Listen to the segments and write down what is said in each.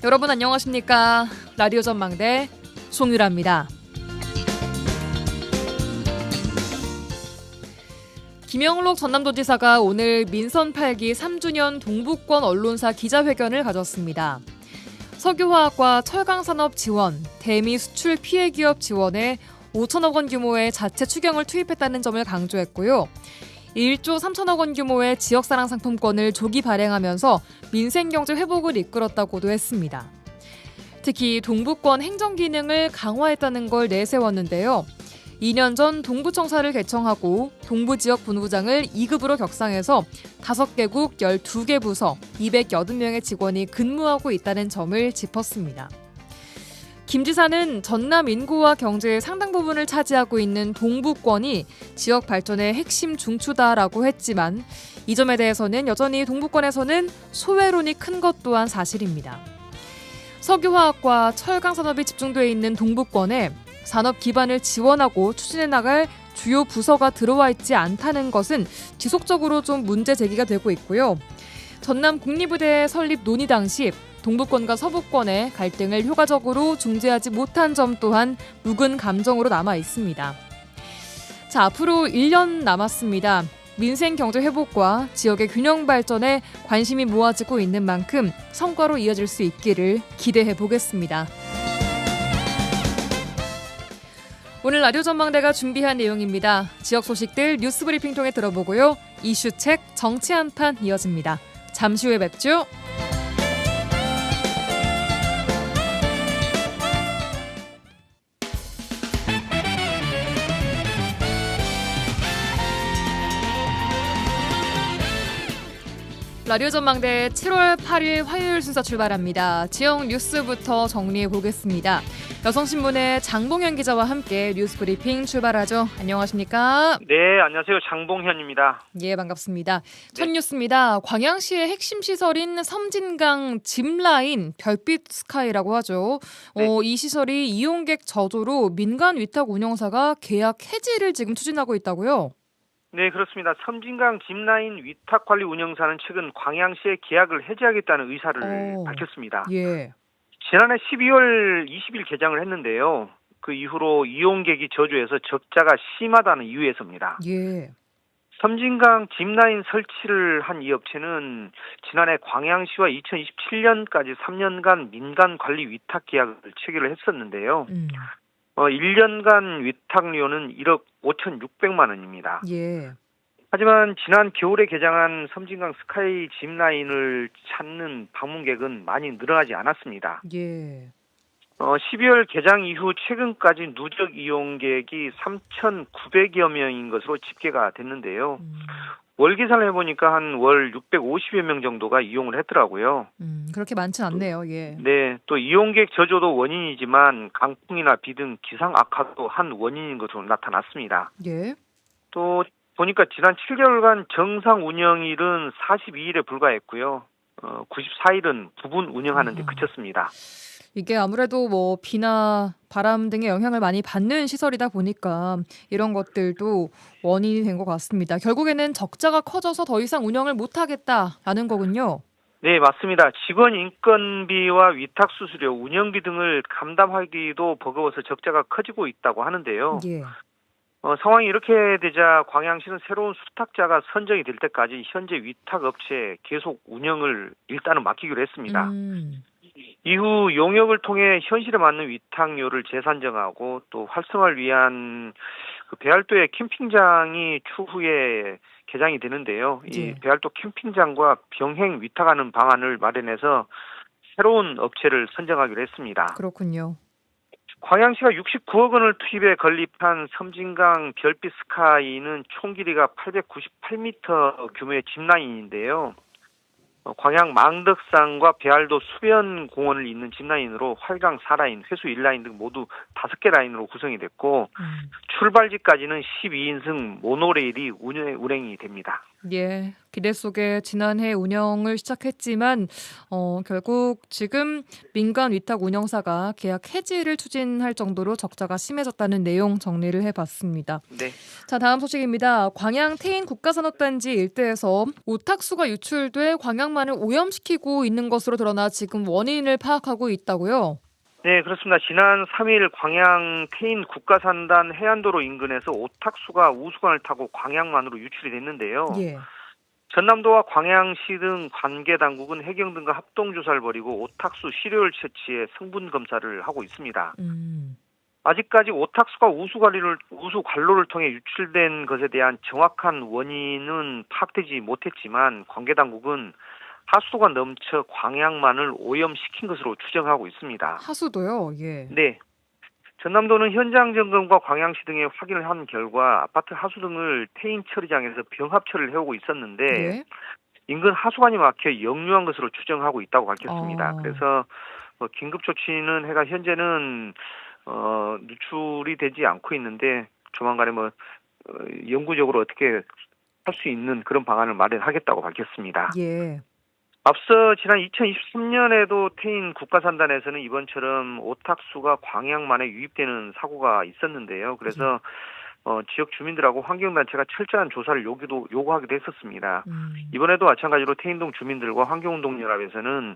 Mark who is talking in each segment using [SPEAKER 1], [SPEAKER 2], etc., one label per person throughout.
[SPEAKER 1] 여러분 안녕하십니까? 라디오 전망대 송유라입니다. 김영록 전남도지사가 오늘 민선 8기 3주년 동북권 언론사 기자회견을 가졌습니다. 석유화학과 철강산업 지원, 대미 수출 피해 기업 지원에 5천억 원 규모의 자체 추경을 투입했다는 점을 강조했고요. 1조 3천억 원 규모의 지역사랑 상품권을 조기 발행하면서 민생경제 회복을 이끌었다고도 했습니다. 특히 동북권 행정기능을 강화했다는 걸 내세웠는데요. 2년 전 동부청사를 개청하고 동부지역 본부장을 2급으로 격상해서 5개국 12개 부서 280명의 직원이 근무하고 있다는 점을 짚었습니다. 김 지사는 전남 인구와 경제의 상당 부분을 차지하고 있는 동부권이 지역 발전의 핵심 중추다라고 했지만 이 점에 대해서는 여전히 동부권에서는 소외론이 큰 것 또한 사실입니다. 석유화학과 철강산업이 집중되어 있는 동부권에 산업 기반을 지원하고 추진해 나갈 주요 부서가 들어와 있지 않다는 것은 지속적으로 좀 문제 제기가 되고 있고요. 전남 국립의대 설립 논의 당시 동부권과 서부권의 갈등을 효과적으로 중재하지 못한 점 또한 묵은 감정으로 남아 있습니다. 자, 앞으로 1년 남았습니다. 민생 경제 회복과 지역의 균형 발전에 관심이 모아지고 있는 만큼 성과로 이어질 수 있기를 기대해 보겠습니다. 오늘 라디오 전망대가 준비한 내용입니다. 지역 소식들 뉴스 브리핑 통해 들어보고요. 이슈책 정치 한판 이어집니다. 잠시 후에 뵙죠. 라디오 전망대 7월 8일 화요일 순서 출발합니다. 지역 뉴스부터 정리해 보겠습니다. 여성신문의 장봉현 기자와 함께 뉴스 브리핑 출발하죠. 안녕하십니까?
[SPEAKER 2] 네, 안녕하세요. 장봉현입니다.
[SPEAKER 1] 예, 반갑습니다. 첫 뉴스입니다. 광양시의 핵심 시설인 섬진강 짚라인 별빛 스카이라고 하죠.
[SPEAKER 2] 네.
[SPEAKER 1] 이 시설이 이용객 저조로 민간 위탁 운영사가 계약 해지를 지금 추진하고 있다고요?
[SPEAKER 2] 네, 그렇습니다. 섬진강 짚라인 위탁관리 운영사는 최근 광양시의 계약을 해지하겠다는 의사를 밝혔습니다.
[SPEAKER 1] 예.
[SPEAKER 2] 지난해 12월 20일 개장을 했는데요. 그 이후로 이용객이 저조해서 적자가 심하다는 이유에서입니다.
[SPEAKER 1] 예.
[SPEAKER 2] 섬진강 짚라인 설치를 한 이 업체는 지난해 광양시와 2027년까지 3년간 민간 관리 위탁 계약을 체결을 했었는데요. 1년간 위탁료는 1억 5,600만 원입니다.
[SPEAKER 1] 예.
[SPEAKER 2] 하지만 지난 겨울에 개장한 섬진강 스카이 짚라인을 찾는 방문객은 많이 늘어나지 않았습니다.
[SPEAKER 1] 예.
[SPEAKER 2] 12월 개장 이후 최근까지 누적 이용객이 3,900여 명인 것으로 집계가 됐는데요. 월 계산을 해보니까 한 월 650여 명 정도가 이용을 했더라고요.
[SPEAKER 1] 그렇게 많진 않네요. 예.
[SPEAKER 2] 네, 또 이용객 저조도 원인이지만 강풍이나 비 등 기상 악화도 한 원인인 것으로 나타났습니다.
[SPEAKER 1] 예.
[SPEAKER 2] 또 보니까 지난 7개월간 정상 운영일은 42일에 불과했고요. 94일은 부분 운영하는 데 그쳤습니다.
[SPEAKER 1] 이게 아무래도 뭐 비나 바람 등의 영향을 많이 받는 시설이다 보니까 이런 것들도 원인이 된 것 같습니다. 결국에는 적자가 커져서 더 이상 운영을 못하겠다라는 거군요.
[SPEAKER 2] 네, 맞습니다. 직원 인건비와 위탁 수수료, 운영비 등을 감당하기도 버거워서 적자가 커지고 있다고 하는데요.
[SPEAKER 1] 예.
[SPEAKER 2] 상황이 이렇게 되자 광양시는 새로운 수탁자가 선정이 될 때까지 현재 위탁 업체에 계속 운영을 일단은 맡기기로 했습니다. 이후 용역을 통해 현실에 맞는 위탁료를 재산정하고 또 활성화를 위한 그 배알도의 캠핑장이 추후에 개장이 되는데요.
[SPEAKER 1] 예.
[SPEAKER 2] 이 배알도 캠핑장과 병행 위탁하는 방안을 마련해서 새로운 업체를 선정하기로 했습니다.
[SPEAKER 1] 그렇군요.
[SPEAKER 2] 광양시가 69억 원을 투입해 건립한 섬진강 별빛 스카이는 총 길이가 898m 규모의 짚라인인데요. 광양 망덕산과 배알도 수변 공원을 잇는 짚라인으로 활강 4라인, 회수 1라인 등 모두 5개 라인으로 구성이 됐고 출발지까지는 12인승 모노레일이 운행이 됩니다.
[SPEAKER 1] 예, 기대 속에 지난해 운영을 시작했지만 결국 지금 민간 위탁 운영사가 계약 해지를 추진할 정도로 적자가 심해졌다는 내용 정리를 해봤습니다.
[SPEAKER 2] 네.
[SPEAKER 1] 자, 다음 소식입니다. 광양 태인 국가산업단지 일대에서 오탁수가 유출돼 광양만을 오염시키고 있는 것으로 드러나 지금 원인을 파악하고 있다고요?
[SPEAKER 2] 네, 그렇습니다. 지난 3일 광양 태인 국가산단 해안도로 인근에서 오탁수가 우수관을 타고 광양만으로 유출이 됐는데요.
[SPEAKER 1] 예.
[SPEAKER 2] 전남도와 광양시 등 관계 당국은 해경 등과 합동 조사를 벌이고 오탁수 시료를 채취해 성분 검사를 하고 있습니다. 아직까지 오탁수가 우수관로를 통해 유출된 것에 대한 정확한 원인은 파악되지 못했지만 관계 당국은 하수도가 넘쳐 광양만을 오염시킨 것으로 추정하고 있습니다.
[SPEAKER 1] 하수도요? 예.
[SPEAKER 2] 네. 전남도는 현장 점검과 광양시 등에 확인을 한 결과 아파트 하수 등을 태인 처리장에서 병합 처리를 해오고 있었는데
[SPEAKER 1] 예.
[SPEAKER 2] 인근 하수관이 막혀 역류한 것으로 추정하고 있다고 밝혔습니다.
[SPEAKER 1] 아.
[SPEAKER 2] 그래서 긴급 조치는 해가 현재는 누출이 되지 않고 있는데 조만간에 영구적으로 어떻게 할 수 있는 그런 방안을 마련하겠다고 밝혔습니다.
[SPEAKER 1] 예.
[SPEAKER 2] 앞서 지난 2023년에도 태인 국가산단에서는 이번처럼 오탁수가 광양만에 유입되는 사고가 있었는데요. 그래서 지역 주민들하고 환경단체가 철저한 조사를 요구하기도 했었습니다. 이번에도 마찬가지로 태인동 주민들과 환경운동연합에서는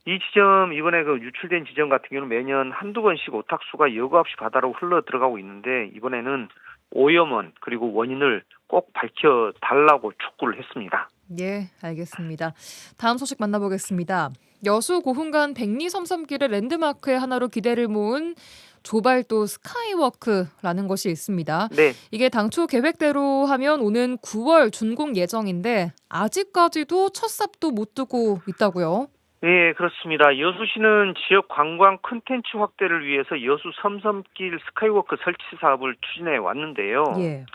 [SPEAKER 2] 이 지점, 이번에 유출된 지점 같은 경우는 매년 한두 번씩 오탁수가 여과 없이 바다로 흘러 들어가고 있는데 이번에는 오염원 그리고 원인을 꼭 밝혀달라고 촉구를 했습니다.
[SPEAKER 1] 예, 알겠습니다. 다음 소식 만나보겠습니다. 여수 고흥간 백리섬섬길의 랜드마크의 하나로 기대를 모은 조발도 스카이워크라는 것이 있습니다.
[SPEAKER 2] 네.
[SPEAKER 1] 이게 당초 계획대로 하면 오는 9월 준공 예정인데 아직까지도 첫 삽도 못 두고 있다고요?
[SPEAKER 2] 네, 그렇습니다. 여수시는 지역 관광 콘텐츠 확대를 위해서 여수 섬섬길 스카이워크 설치 사업을 추진해 왔는데요.
[SPEAKER 1] 예.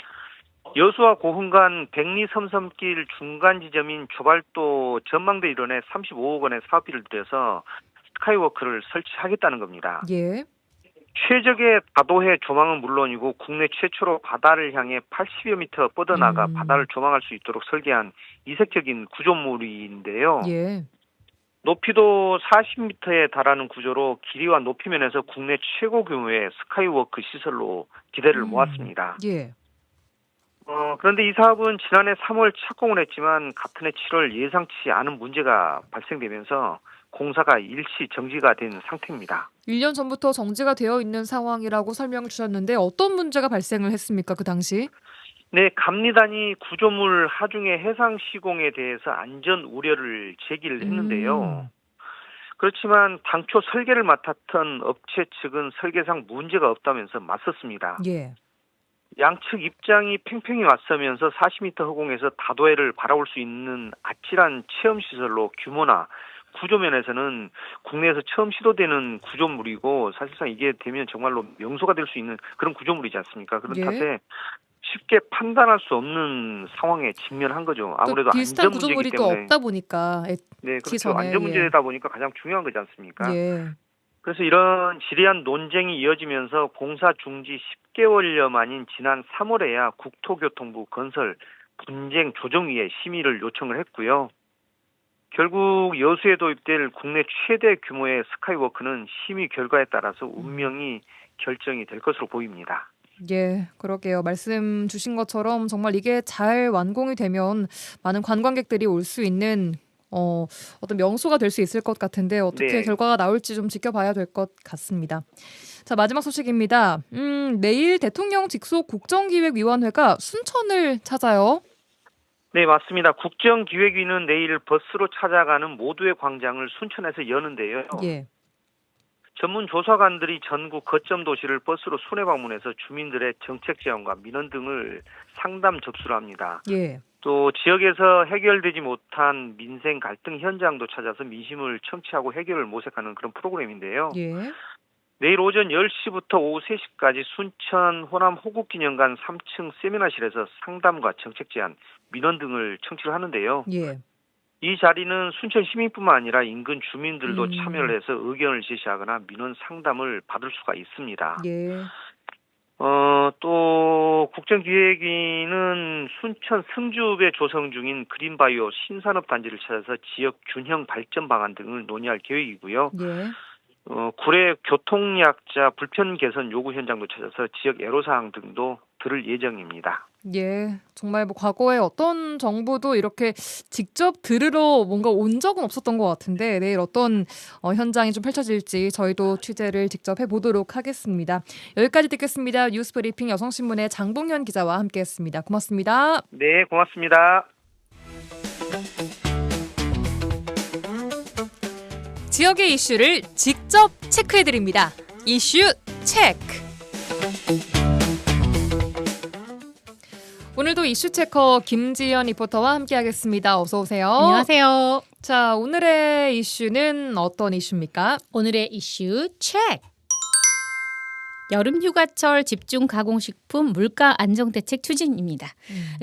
[SPEAKER 2] 여수와 고흥 간 백리섬섬길 중간 지점인 조발도 전망대 일원에 35억 원의 사업비를 들여서 스카이워크를 설치하겠다는 겁니다.
[SPEAKER 1] 예.
[SPEAKER 2] 최적의 다도해 조망은 물론이고 국내 최초로 바다를 향해 80여 미터 뻗어나가 바다를 조망할 수 있도록 설계한 이색적인 구조물인데요.
[SPEAKER 1] 예.
[SPEAKER 2] 높이도 40m에 달하는 구조로 길이와 높이 면에서 국내 최고 규모의 스카이워크 시설로 기대를 모았습니다.
[SPEAKER 1] 예.
[SPEAKER 2] 그런데 이 사업은 지난해 3월 착공을 했지만 같은 해 7월 예상치 않은 문제가 발생되면서 공사가 일시 정지가 된 상태입니다.
[SPEAKER 1] 1년 전부터 정지가 되어 있는 상황이라고 설명을 주셨는데 어떤 문제가 발생을 했습니까? 그 당시?
[SPEAKER 2] 네, 감리단이 구조물 하중의 해상 시공에 대해서 안전 우려를 제기를 했는데요. 그렇지만 당초 설계를 맡았던 업체 측은 설계상 문제가 없다면서 맞섰습니다.
[SPEAKER 1] 예.
[SPEAKER 2] 양측 입장이 팽팽히 맞서면서 40m 허공에서 다도해를 바라볼 수 있는 아찔한 체험시설로 규모나 구조면에서는 국내에서 처음 시도되는 구조물이고 사실상 이게 되면 정말로 명소가 될 수 있는 그런 구조물이지 않습니까? 그런
[SPEAKER 1] 예.
[SPEAKER 2] 탓에 쉽게 판단할 수 없는 상황에 직면한 거죠. 아무래도
[SPEAKER 1] 비슷한
[SPEAKER 2] 안전 문제이기
[SPEAKER 1] 구조물이 또
[SPEAKER 2] 때문에.
[SPEAKER 1] 없다 보니까
[SPEAKER 2] 네, 그렇죠.
[SPEAKER 1] 전에,
[SPEAKER 2] 안전 문제다 보니까 가장 중요한 거지 않습니까?
[SPEAKER 1] 예.
[SPEAKER 2] 그래서 이런 지리한 논쟁이 이어지면서 공사 중지 10개월여 만인 지난 3월에야 국토교통부 건설 분쟁 조정위에 심의를 요청을 했고요. 결국 여수에 도입될 국내 최대 규모의 스카이워크는 심의 결과에 따라서 운명이 결정이 될 것으로 보입니다.
[SPEAKER 1] 예, 그러게요. 말씀 주신 것처럼 정말 이게 잘 완공이 되면 많은 관광객들이 올 수 있는 어떤 명소가 될 수 있을 것 같은데 어떻게
[SPEAKER 2] 네.
[SPEAKER 1] 결과가 나올지 좀 지켜봐야 될 것 같습니다. 자, 마지막 소식입니다. 내일 대통령 직속 국정기획위원회가 순천을 찾아요.
[SPEAKER 2] 네, 맞습니다. 국정기획위는 내일 버스로 찾아가는 모두의 광장을 순천에서 여는데요.
[SPEAKER 1] 예.
[SPEAKER 2] 전문 조사관들이 전국 거점 도시를 버스로 순회 방문해서 주민들의 정책 제안과 민원 등을 상담 접수를 합니다.
[SPEAKER 1] 예.
[SPEAKER 2] 또 지역에서 해결되지 못한 민생 갈등 현장도 찾아서 민심을 청취하고 해결을 모색하는 그런 프로그램인데요.
[SPEAKER 1] 예.
[SPEAKER 2] 내일 오전 10시부터 오후 3시까지 순천 호남 호국기념관 3층 세미나실에서 상담과 정책 제안, 민원 등을 청취를 하는데요.
[SPEAKER 1] 예.
[SPEAKER 2] 이 자리는 순천 시민뿐만 아니라 인근 주민들도 참여를 해서 의견을 제시하거나 민원 상담을 받을 수가 있습니다.
[SPEAKER 1] 예.
[SPEAKER 2] 또 국정기획위는 순천 승주읍에 조성 중인 그린바이오 신산업 단지를 찾아서 지역 균형 발전 방안 등을 논의할 계획이고요.
[SPEAKER 1] 예.
[SPEAKER 2] 구례 교통약자 불편 개선 요구 현장도 찾아서 지역 애로사항 등도 들을 예정입니다.
[SPEAKER 1] 예, 정말 뭐 과거에 어떤 정부도 이렇게 직접 들으러 뭔가 온 적은 없었던 것 같은데 내일 어떤 현장이 좀 펼쳐질지 저희도 취재를 직접 해보도록 하겠습니다. 여기까지 듣겠습니다. 뉴스브리핑 여성신문의 장봉현 기자와 함께했습니다. 고맙습니다.
[SPEAKER 2] 네, 고맙습니다.
[SPEAKER 1] 지역의 이슈를 직접 체크해드립니다. 이슈 체크. 오늘도 이슈 체커 김지연 리포터와 함께하겠습니다. 어서 오세요.
[SPEAKER 3] 안녕하세요.
[SPEAKER 1] 자, 오늘의 이슈는 어떤 이슈입니까?
[SPEAKER 3] 오늘의 이슈 체크. 여름 휴가철 집중 가공식품 물가 안정 대책 추진입니다.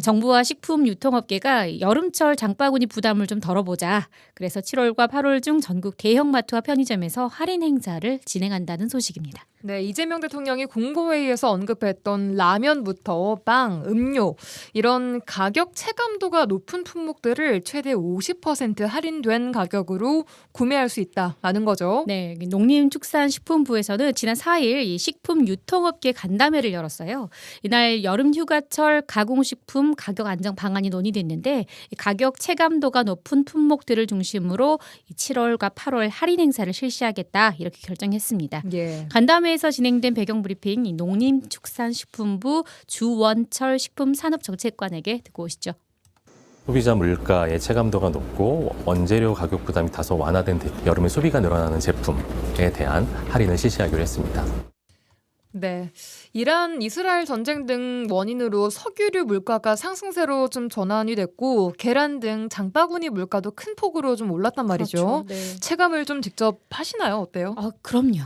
[SPEAKER 3] 정부와 식품 유통업계가 여름철 장바구니 부담을 좀 덜어보자. 그래서 7월과 8월 중 전국 대형마트와 편의점에서 할인 행사를 진행한다는 소식입니다.
[SPEAKER 1] 네, 이재명 대통령이 공보회의에서 언급했던 라면부터 빵, 음료 이런 가격 체감도가 높은 품목들을 최대 50% 할인된 가격으로 구매할 수 있다라는 거죠.
[SPEAKER 3] 네, 농림축산식품부에서는 지난 4일 이 식품 유통업계 간담회를 열었어요. 이날 여름 휴가철 가공식품 가격 안정 방안이 논의됐는데 가격 체감도가 높은 품목들을 중심으로 7월과 8월 할인 행사를 실시하겠다 이렇게 결정했습니다.
[SPEAKER 1] 예.
[SPEAKER 3] 간담회에서 진행된 배경 브리핑 농림축산식품부 주원철 식품산업정책관에게 듣고 오시죠.
[SPEAKER 4] 소비자 물가의 체감도가 높고 원재료 가격 부담이 다소 완화된 여름에 소비가 늘어나는 제품에 대한 할인을 실시하기로 했습니다.
[SPEAKER 1] 네, 이란, 이스라엘 전쟁 등 원인으로 석유류 물가가 상승세로 좀 전환이 됐고 계란 등 장바구니 물가도 큰 폭으로 좀 올랐단 말이죠.
[SPEAKER 3] 그렇죠. 네.
[SPEAKER 1] 체감을 좀 직접 하시나요? 어때요?
[SPEAKER 3] 그럼요.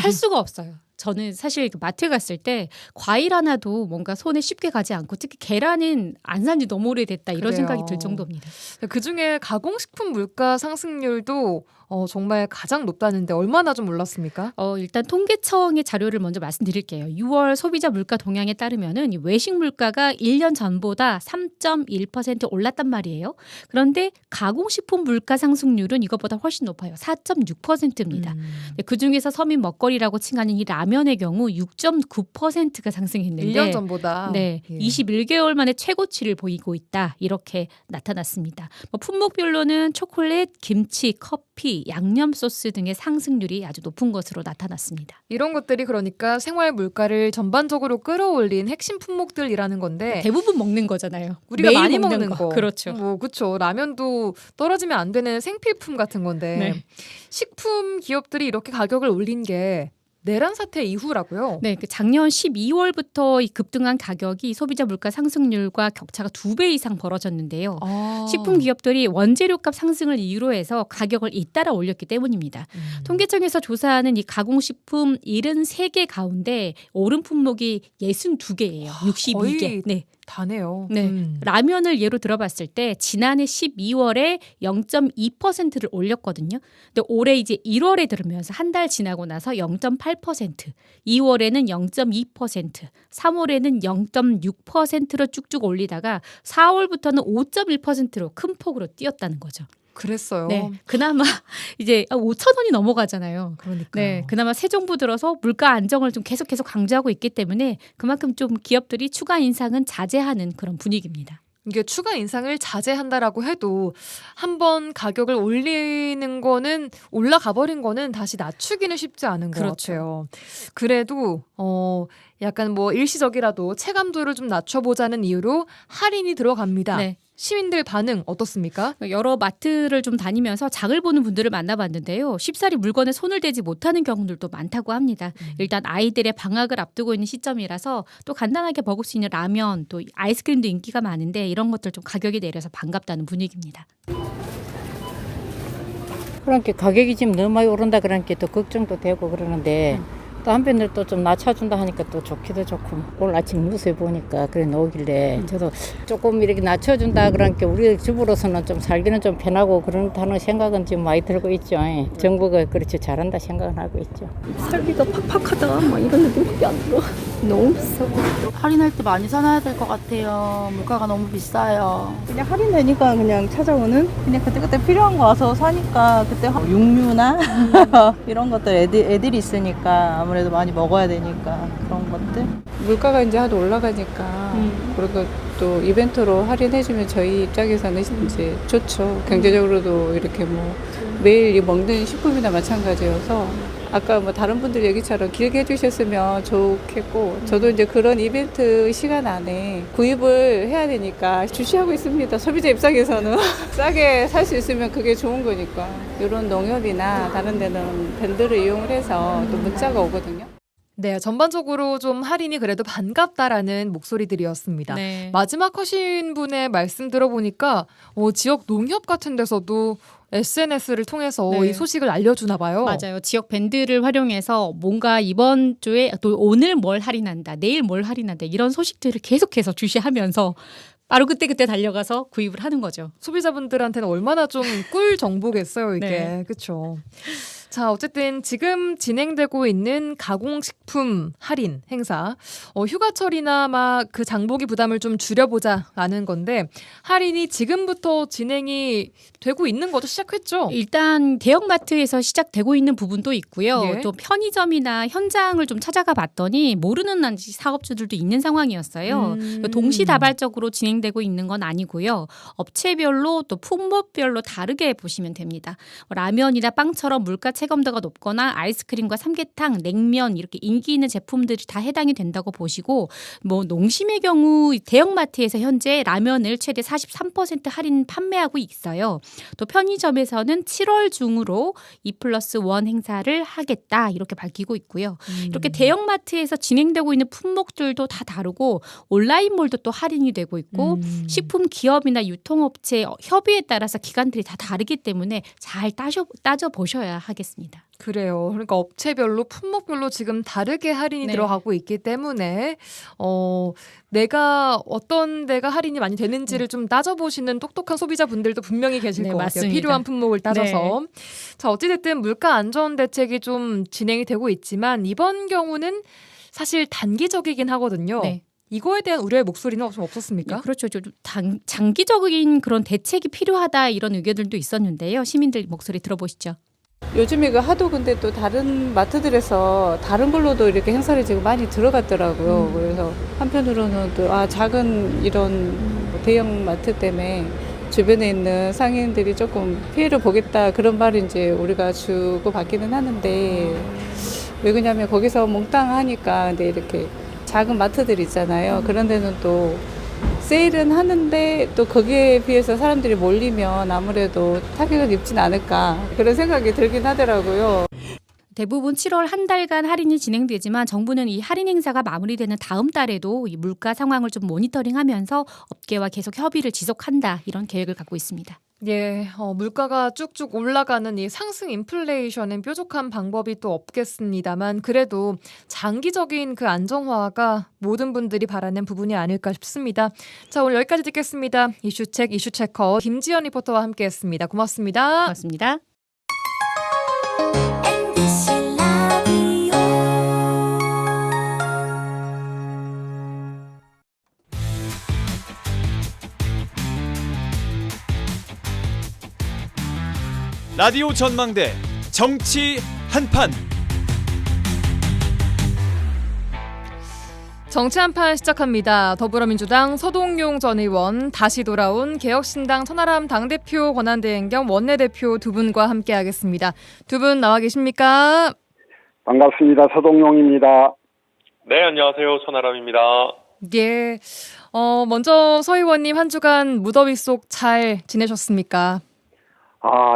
[SPEAKER 3] 살 수가 없어요. 저는 사실 마트에 갔을 때 과일 하나도 뭔가 손에 쉽게 가지 않고 특히 계란은 안 산 지 너무 오래됐다 이런
[SPEAKER 1] 그래요.
[SPEAKER 3] 생각이 들 정도입니다.
[SPEAKER 1] 그중에 가공식품 물가 상승률도 정말 가장 높다는데 얼마나 좀 올랐습니까?
[SPEAKER 3] 일단 통계청의 자료를 먼저 말씀드릴게요. 6월 소비자 물가 동향에 따르면은 이 외식 물가가 1년 전보다 3.1% 올랐단 말이에요. 그런데 가공식품 물가 상승률은 이것보다 훨씬 높아요. 4.6%입니다. 그중에서 서민 먹거리라고 칭하는 이 라면의 경우 6.9%가 상승했는데
[SPEAKER 1] 1년 전보다.
[SPEAKER 3] 네,
[SPEAKER 1] 예.
[SPEAKER 3] 21개월 만에 최고치를 보이고 있다. 이렇게 나타났습니다. 품목별로는 초콜릿, 김치, 커피, 양념 소스 등의 상승률이 아주 높은 것으로 나타났습니다.
[SPEAKER 1] 이런 것들이 그러니까 생활 물가를 전반적으로 끌어올린 핵심 품목들이라는 건데
[SPEAKER 3] 대부분 먹는 거잖아요.
[SPEAKER 1] 우리가
[SPEAKER 3] 매일
[SPEAKER 1] 많이 먹는 거.
[SPEAKER 3] 그렇죠.
[SPEAKER 1] 그렇죠. 라면도 떨어지면 안 되는 생필품 같은 건데
[SPEAKER 3] 네.
[SPEAKER 1] 식품 기업들이 이렇게 가격을 올린 게 내란 사태 이후라고요?
[SPEAKER 3] 네, 작년 12월부터 이 급등한 가격이 소비자 물가 상승률과 격차가 2배 이상 벌어졌는데요. 식품 기업들이 원재료값 상승을 이유로 해서 가격을 잇따라 올렸기 때문입니다. 통계청에서 조사하는 이 가공식품 73개 가운데 오른 품목이 62개예요. 62개.
[SPEAKER 1] 거의
[SPEAKER 3] 네.
[SPEAKER 1] 다네요.
[SPEAKER 3] 네. 라면을 예로 들어봤을 때 지난해 12월에 0.2%를 올렸거든요. 근데 올해 이제 1월에 들으면서 한 달 지나고 나서 0.8%, 2월에는 0.2%, 3월에는 0.6%로 쭉쭉 올리다가 4월부터는 5.1%로 큰 폭으로 뛰었다는 거죠.
[SPEAKER 1] 그랬어요.
[SPEAKER 3] 네. 그나마 이제 5천 원이 넘어가잖아요.
[SPEAKER 1] 그러니까.
[SPEAKER 3] 네, 그나마 새 정부 들어서 물가 안정을 좀 계속해서 강조하고 있기 때문에 그만큼 좀 기업들이 추가 인상은 자제하는 그런 분위기입니다.
[SPEAKER 1] 이게 추가 인상을 자제한다라고 해도 한번 가격을 올리는 거는 올라가 버린 거는 다시 낮추기는 쉽지 않은 것
[SPEAKER 3] 그렇죠.
[SPEAKER 1] 같아요. 그래도 약간 뭐 일시적이라도 체감도를 좀 낮춰보자는 이유로 할인이 들어갑니다.
[SPEAKER 3] 네.
[SPEAKER 1] 시민들 반응 어떻습니까?
[SPEAKER 3] 여러 마트를 좀 다니면서 장을 보는 분들을 만나봤는데요. 쉽사리 물건에 손을 대지 못하는 경우들도 많다고 합니다. 일단 아이들의 방학을 앞두고 있는 시점이라서 또 간단하게 먹을 수 있는 라면, 또 아이스크림도 인기가 많은데 이런 것들 좀 가격이 내려서 반갑다는 분위기입니다.
[SPEAKER 5] 그러니까 가격이 지금 너무 많이 오른다 그러니까 또 걱정도 되고 그러는데 또 한편으로 또 좀 낮춰준다 하니까 또 좋기도 좋고 오늘 아침 뉴스에 보니까 그래 나오길래 저도 조금 이렇게 낮춰준다 그러니까 우리 집으로서는 좀 살기는 좀 편하고 그렇다는 생각은 지금 많이 들고 있죠. 정부가 그렇지 잘한다 생각은 하고 있죠.
[SPEAKER 6] 살기가 팍팍하다 막 이런 느낌밖에 안 들어. 너무 비싸고.
[SPEAKER 7] 할인할 때 많이 사놔야 될 것 같아요. 물가가 너무 비싸요.
[SPEAKER 8] 그냥 할인되니까 그냥 찾아오는 그냥 그때그때 필요한 거 와서 사니까 그때 육류나 이런 것들 애들이 있으니까 아무래도 많이 먹어야 되니까 그런 것들
[SPEAKER 9] 물가가 이제 하도 올라가니까 그리고 또 이벤트로 할인해주면 저희 입장에서는 이제 좋죠. 경제적으로도 이렇게 뭐 매일 먹는 식품이나 마찬가지여서 아까 뭐 다른 분들 얘기처럼 길게 해주셨으면 좋겠고 저도 이제 그런 이벤트 시간 안에 구입을 해야 되니까 주시하고 있습니다. 소비자 입장에서는 싸게 살 수 있으면 그게 좋은 거니까 이런 농협이나 다른 데는 밴드를 이용을 해서 또 문자가 오거든요.
[SPEAKER 1] 네, 전반적으로 좀 할인이 그래도 반갑다라는 목소리들이었습니다.
[SPEAKER 3] 네.
[SPEAKER 1] 마지막 하신 분의 말씀 들어보니까 지역 농협 같은 데서도 SNS를 통해서
[SPEAKER 3] 네.
[SPEAKER 1] 이 소식을 알려주나 봐요.
[SPEAKER 3] 맞아요. 지역 밴드를 활용해서 뭔가 이번 주에 또 오늘 뭘 할인한다, 내일 뭘 할인한다 이런 소식들을 계속해서 주시하면서 바로 그때그때 달려가서 구입을 하는 거죠.
[SPEAKER 1] 소비자분들한테는 얼마나 좀 꿀 정보겠어요, 이게.
[SPEAKER 3] 네.
[SPEAKER 1] 그렇죠. 자, 어쨌든 지금 진행되고 있는 가공식품 할인 행사, 휴가철이나 막 그 장보기 부담을 좀 줄여보자라는 건데 할인이 지금부터 진행이 되고 있는 것도 시작했죠.
[SPEAKER 3] 일단 대형마트에서 시작되고 있는 부분도 있고요.
[SPEAKER 1] 예.
[SPEAKER 3] 또 편의점이나 현장을 좀 찾아가 봤더니 모르는 사업주들도 있는 상황이었어요. 동시다발적으로 진행되고 있는 건 아니고요. 업체별로 또 품목별로 다르게 보시면 됩니다. 라면이나 빵처럼 물가 체감도가 높거나 아이스크림과 삼계탕, 냉면 이렇게 인기 있는 제품들이 다 해당이 된다고 보시고 뭐 농심의 경우 대형마트에서 현재 라면을 최대 43% 할인 판매하고 있어요. 또 편의점에서는 7월 중으로 2+1 행사를 하겠다 이렇게 밝히고 있고요. 이렇게 대형마트에서 진행되고 있는 품목들도 다 다르고 온라인몰도 또 할인이 되고 있고 식품 기업이나 유통업체 협의에 따라서 기간들이 다 다르기 때문에 잘 따져보셔야 하겠습니다.
[SPEAKER 1] 그래요. 그러니까 업체별로 품목별로 지금 다르게 할인이
[SPEAKER 3] 네.
[SPEAKER 1] 들어가고 있기 때문에 내가 어떤 데가 할인이 많이 되는지를 좀 따져보시는 똑똑한 소비자분들도 분명히 계실
[SPEAKER 3] 네,
[SPEAKER 1] 것 같아요.
[SPEAKER 3] 맞습니다.
[SPEAKER 1] 필요한 품목을 따져서. 자, 어찌됐든 물가 안전 대책이 좀 진행이 되고 있지만 이번 경우는 사실 단기적이긴 하거든요.
[SPEAKER 3] 네.
[SPEAKER 1] 이거에 대한 우려의 목소리는 좀 없었습니까?
[SPEAKER 3] 네, 그렇죠. 좀 장기적인 그런 대책이 필요하다 이런 의견들도 있었는데요. 시민들 목소리 들어보시죠.
[SPEAKER 9] 요즘에 그 하도 근데 또 다른 마트들에서 다른 걸로도 이렇게 행사를 지금 많이 들어갔더라고요. 그래서 한편으로는 또 작은 이런 대형 마트 때문에 주변에 있는 상인들이 조금 피해를 보겠다 그런 말을 이제 우리가 주고 받기는 하는데 왜 그러냐면 거기서 몽땅하니까 근데 이렇게 작은 마트들 있잖아요. 그런 데는 또 세일은 하는데 또 거기에 비해서 사람들이 몰리면 아무래도 타격을 입진 않을까 그런 생각이 들긴 하더라고요.
[SPEAKER 3] 대부분 7월 한 달간 할인이 진행되지만 정부는 이 할인 행사가 마무리되는 다음 달에도 이 물가 상황을 좀 모니터링하면서 업계와 계속 협의를 지속한다 이런 계획을 갖고 있습니다.
[SPEAKER 1] 예, 물가가 쭉쭉 올라가는 이 상승 인플레이션은 뾰족한 방법이 또 없겠습니다만 그래도 장기적인 그 안정화가 모든 분들이 바라는 부분이 아닐까 싶습니다. 자, 오늘 여기까지 듣겠습니다. 이슈책 이슈체커 김지연 리포터와 함께했습니다. 고맙습니다.
[SPEAKER 3] 고맙습니다.
[SPEAKER 10] 라디오 전망대 정치 한판.
[SPEAKER 1] 정치 한판 시작합니다. 더불어민주당 서동용 전 의원, 다시 돌아온 개혁신당 천하람 당대표 권한대행 겸 원내대표 두 분과 함께하겠습니다. 두 분 나와 계십니까?
[SPEAKER 11] 반갑습니다. 서동용입니다.
[SPEAKER 12] 네, 안녕하세요. 천하람입니다.
[SPEAKER 1] 예. 먼저 서 의원님 한 주간 무더위 속 잘 지내셨습니까?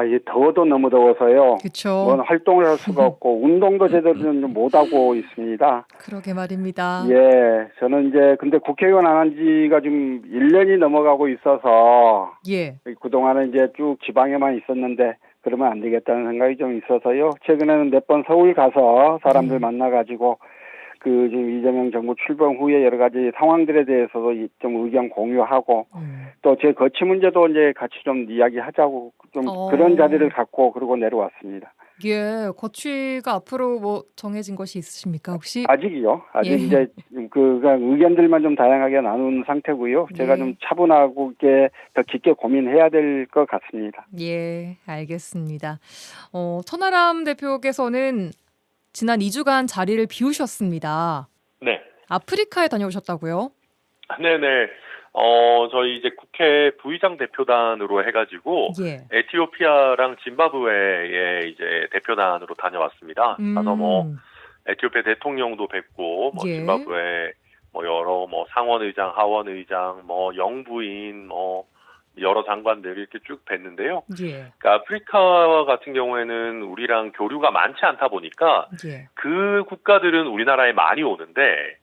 [SPEAKER 11] 이 더워도 너무 더워서요.
[SPEAKER 1] 그렇죠.
[SPEAKER 11] 뭔 활동을 할 수가 없고 운동도 제대로 좀 못하고 있습니다.
[SPEAKER 1] 그러게 말입니다.
[SPEAKER 11] 예, 저는 이제 근데 국회의원 안 한 지가 좀 1년이 넘어가고 있어서
[SPEAKER 1] 예.
[SPEAKER 11] 그동안은 이제 쭉 지방에만 있었는데 그러면 안 되겠다는 생각이 좀 있어서요. 최근에는 몇 번 서울 가서 사람들 만나가지고 그 지금 이재명 정부 출범 후에 여러 가지 상황들에 대해서도 좀 의견 공유하고 또 제 거취 문제도 이제 같이 좀 이야기하자고 좀 그런 자리를 갖고 그러고 내려왔습니다.
[SPEAKER 1] 예, 거취가 앞으로 뭐 정해진 것이 있으십니까 혹시?
[SPEAKER 11] 아직이요. 아직
[SPEAKER 1] 예.
[SPEAKER 11] 이제 그러니까 의견들만 좀 다양하게 나눈 상태고요. 제가
[SPEAKER 1] 예.
[SPEAKER 11] 좀 차분하게 더 깊게 고민해야 될 것 같습니다.
[SPEAKER 1] 예, 알겠습니다. 천하람 대표께서는 지난 2주간 자리를 비우셨습니다.
[SPEAKER 12] 네.
[SPEAKER 1] 아프리카에 다녀오셨다고요?
[SPEAKER 12] 네네. 저희 이제 국회 부의장 대표단으로 해가지고
[SPEAKER 1] 예.
[SPEAKER 12] 에티오피아랑 짐바브웨의 이제 대표단으로 다녀왔습니다. 가서 뭐 에티오피아 대통령도 뵙고 뭐
[SPEAKER 1] 예.
[SPEAKER 12] 짐바브웨 뭐 여러 뭐 상원의장, 하원의장, 뭐 영부인, 뭐 여러 장관들 이렇게 쭉 뵀는데요.
[SPEAKER 1] 예.
[SPEAKER 12] 그러니까 아프리카 같은 경우에는 우리랑 교류가 많지 않다 보니까
[SPEAKER 1] 예.
[SPEAKER 12] 그 국가들은 우리나라에 많이 오는데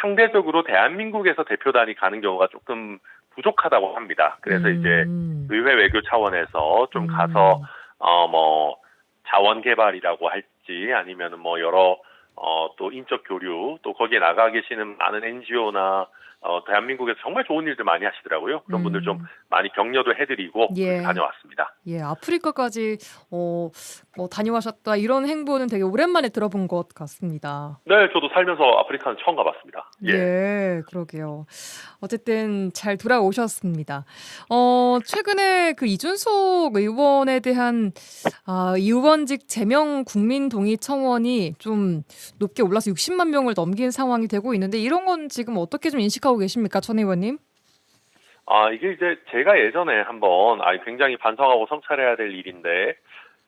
[SPEAKER 12] 상대적으로 대한민국에서 대표단이 가는 경우가 조금 부족하다고 합니다. 그래서 이제 의회 외교 차원에서 좀 가서 뭐 자원 개발이라고 할지 아니면은 뭐 여러 또 인적 교류 또 거기에 나가 계시는 많은 NGO나 대한민국에서 정말 좋은 일들 많이 하시더라고요. 그런 분들 좀 많이 격려도 해드리고
[SPEAKER 1] 예.
[SPEAKER 12] 다녀왔습니다.
[SPEAKER 1] 예, 아프리카까지 다녀오셨다 이런 행보는 되게 오랜만에 들어본 것 같습니다.
[SPEAKER 12] 네, 저도 살면서 아프리카는 처음 가봤습니다.
[SPEAKER 1] 예, 그러게요. 어쨌든 잘 돌아오셨습니다. 최근에 그 이준석 의원에 대한 의원직 제명 국민동의 청원이 좀 높게 올라서 60만 명을 넘긴 상황이 되고 있는데 이런 건 지금 어떻게 좀 인식하고 계십니까, 천 의원님?
[SPEAKER 12] 이게 이제 제가 예전에 한번 굉장히 반성하고 성찰해야 될 일인데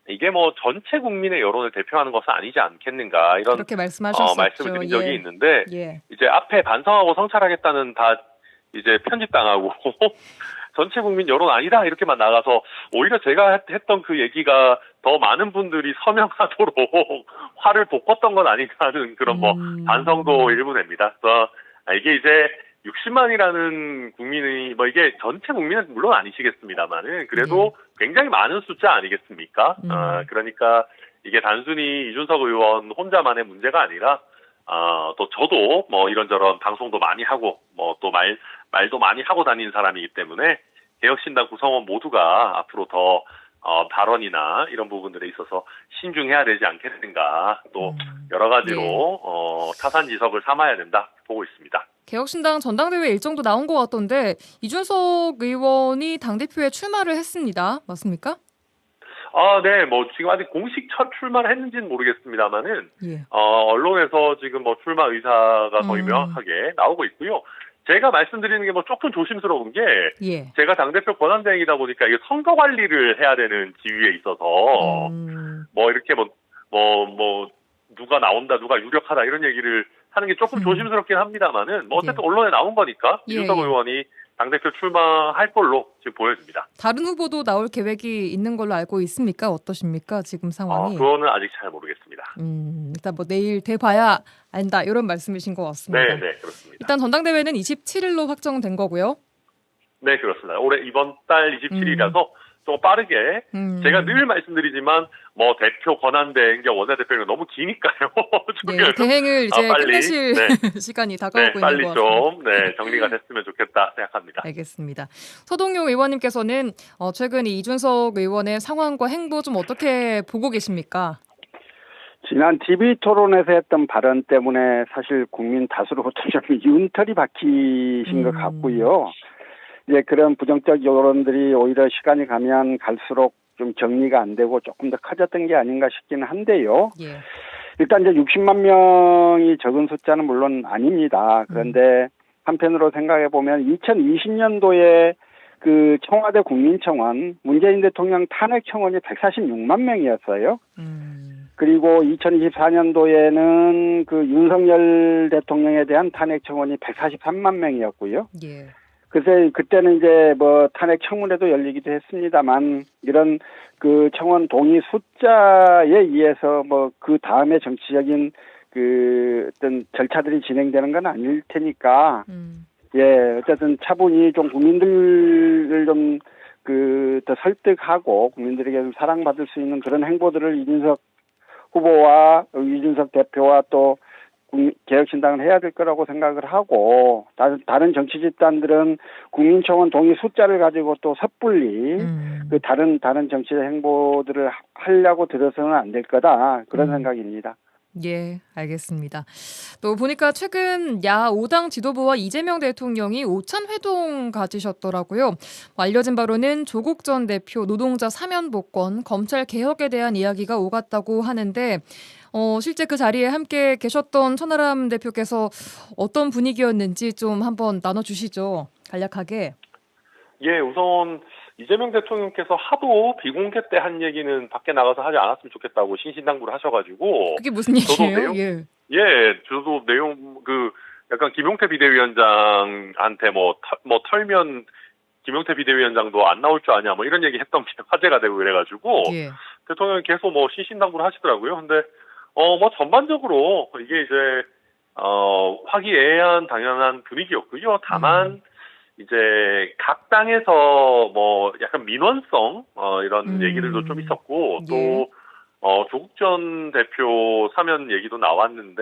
[SPEAKER 12] 이게 뭐 전체 국민의 여론을 대표하는 것은 아니지 않겠는가 이런
[SPEAKER 1] 그렇게 말씀하셨었죠.
[SPEAKER 12] 말씀을 드린 적이
[SPEAKER 1] 예.
[SPEAKER 12] 있는데
[SPEAKER 1] 예.
[SPEAKER 12] 이제 앞에 반성하고 성찰하겠다는 다 이제 편집당하고 전체 국민 여론 아니다 이렇게만 나가서 오히려 제가 했던 그 얘기가 더 많은 분들이 서명하도록 화를 돋궜던 건 아닌가 하는 그런 뭐 반성도 일부 됩니다. 그래서 이게 이제 60만이라는 국민이 뭐 이게 전체 국민은 물론 아니시겠습니다만은 그래도 굉장히 많은 숫자 아니겠습니까? 그러니까 이게 단순히 이준석 의원 혼자만의 문제가 아니라 또 저도 뭐 이런저런 방송도 많이 하고 뭐 또 말도 많이 하고 다니는 사람이기 때문에 개혁신당 구성원 모두가 앞으로 더 발언이나 이런 부분들에 있어서 신중해야 되지 않겠는가 또 여러 가지로 타산지석을 삼아야 된다 보고 있습니다.
[SPEAKER 1] 개혁신당 전당대회 일정도 나온 것 같던데 이준석 의원이 당대표에 출마를 했습니다. 맞습니까?
[SPEAKER 12] 네, 뭐 지금 아직 공식 첫 출마를 했는지는 모르겠습니다만은
[SPEAKER 1] 예.
[SPEAKER 12] 언론에서 지금 뭐 출마 의사가 거의 명확하게 나오고 있고요. 제가 말씀드리는 게 뭐 조금 조심스러운 게
[SPEAKER 1] 예.
[SPEAKER 12] 제가 당대표 권한대행이다 보니까 이게 선거 관리를 해야 되는 지위에 있어서 뭐 이렇게 뭐 누가 나온다 누가 유력하다 이런 얘기를 하는 게 조금 조심스럽긴 합니다만은 뭐 어쨌든 언론에 나온 거니까 이준석 의원이 당대표 출마할 걸로 지금 보여집니다.
[SPEAKER 1] 다른 후보도 나올 계획이 있는 걸로 알고 있습니까? 어떠십니까? 지금 상황이?
[SPEAKER 12] 그거는 아직 잘 모르겠습니다.
[SPEAKER 1] 일단 뭐 내일 돼봐야 안다 이런 말씀이신 것 같습니다.
[SPEAKER 12] 네, 그렇습니다.
[SPEAKER 1] 일단 전당대회는 27일로 확정된 거고요.
[SPEAKER 12] 네, 그렇습니다. 올해 이번 달 27일이라서 좀 빠르게 제가 늘 말씀드리지만 뭐 대표 권한대행 원내대표가 너무 기니까요.
[SPEAKER 1] 네, 대행을 이제
[SPEAKER 12] 빨리,
[SPEAKER 1] 끝내실 시간이 다가오고 있는
[SPEAKER 12] 빨리
[SPEAKER 1] 것 같습니다.
[SPEAKER 12] 좀 정리가 됐으면 좋겠다 생각합니다.
[SPEAKER 1] 알겠습니다. 서동용 의원님께서는 최근 이준석 의원의 상황과 행보 좀 어떻게 보고 계십니까?
[SPEAKER 11] 지난 TV 토론에서 했던 발언 때문에 사실 국민 다수로부터 좀 윤털이 박히신 것 같고요. 이제 그런 부정적 여론들이 오히려 시간이 가면 갈수록 좀 정리가 안 되고 조금 더 커졌던 게 아닌가 싶기는 한데요.
[SPEAKER 1] 예.
[SPEAKER 11] 일단 이제 60만 명이 적은 숫자는 물론 아닙니다. 그런데 한편으로 생각해 보면 2020년도에 그 청와대 국민청원 문재인 대통령 탄핵 청원이 146만 명이었어요. 그리고 2024년도에는 그 윤석열 대통령에 대한 탄핵 청원이 143만 명이었고요.
[SPEAKER 1] 예.
[SPEAKER 11] 그래서 그때는 이제 뭐 탄핵 청문회도 열리기도 했습니다만 이런 그 청원 동의 숫자에 의해서 뭐 그 다음에 정치적인 그 어떤 절차들이 진행되는 건 아닐 테니까 어쨌든 차분히 좀 국민들을 좀 더 설득하고 국민들에게 좀 사랑받을 수 있는 그런 행보들을 이준석 후보와 이준석 대표와 또 개혁신당은 해야 될 거라고 생각을 하고, 다른 정치 집단들은 국민청원 동의 숫자를 가지고 또 섣불리 다른 정치 행보들을 하려고 들어서는 안 될 거다, 그런 생각입니다.
[SPEAKER 1] 예, 알겠습니다. 또 보니까 최근 야 5당 지도부와 이재명 대통령이 오찬 회동 가지셨더라고요. 알려진 바로는 조국 전 대표 노동자 사면 복권, 검찰 개혁에 대한 이야기가 오갔다고 하는데 실제 그 자리에 함께 계셨던 천하람 대표께서 어떤 분위기였는지 좀 한번 나눠주시죠. 간략하게.
[SPEAKER 12] 예, 우선 이재명 대통령께서 하도 비공개 때 한 얘기는 밖에 나가서 하지 않았으면 좋겠다고 신신당부를 하셔가지고.
[SPEAKER 1] 그게 무슨 얘기예요?
[SPEAKER 12] 저도 내용 약간 김용태 비대위원장한테 털면 김용태 비대위원장도 안 나올 줄 아냐 이런 얘기 했던 게 화제가 되고 그래가지고 대통령이 계속 신신당부를 하시더라고요. 근데 전반적으로 이게 이제 화기애애한 당연한 분위기였고요. 다만 이제 각 당에서 약간 민원성 이런 얘기들도 좀 있었고 또 조국 전 대표 사면 얘기도 나왔는데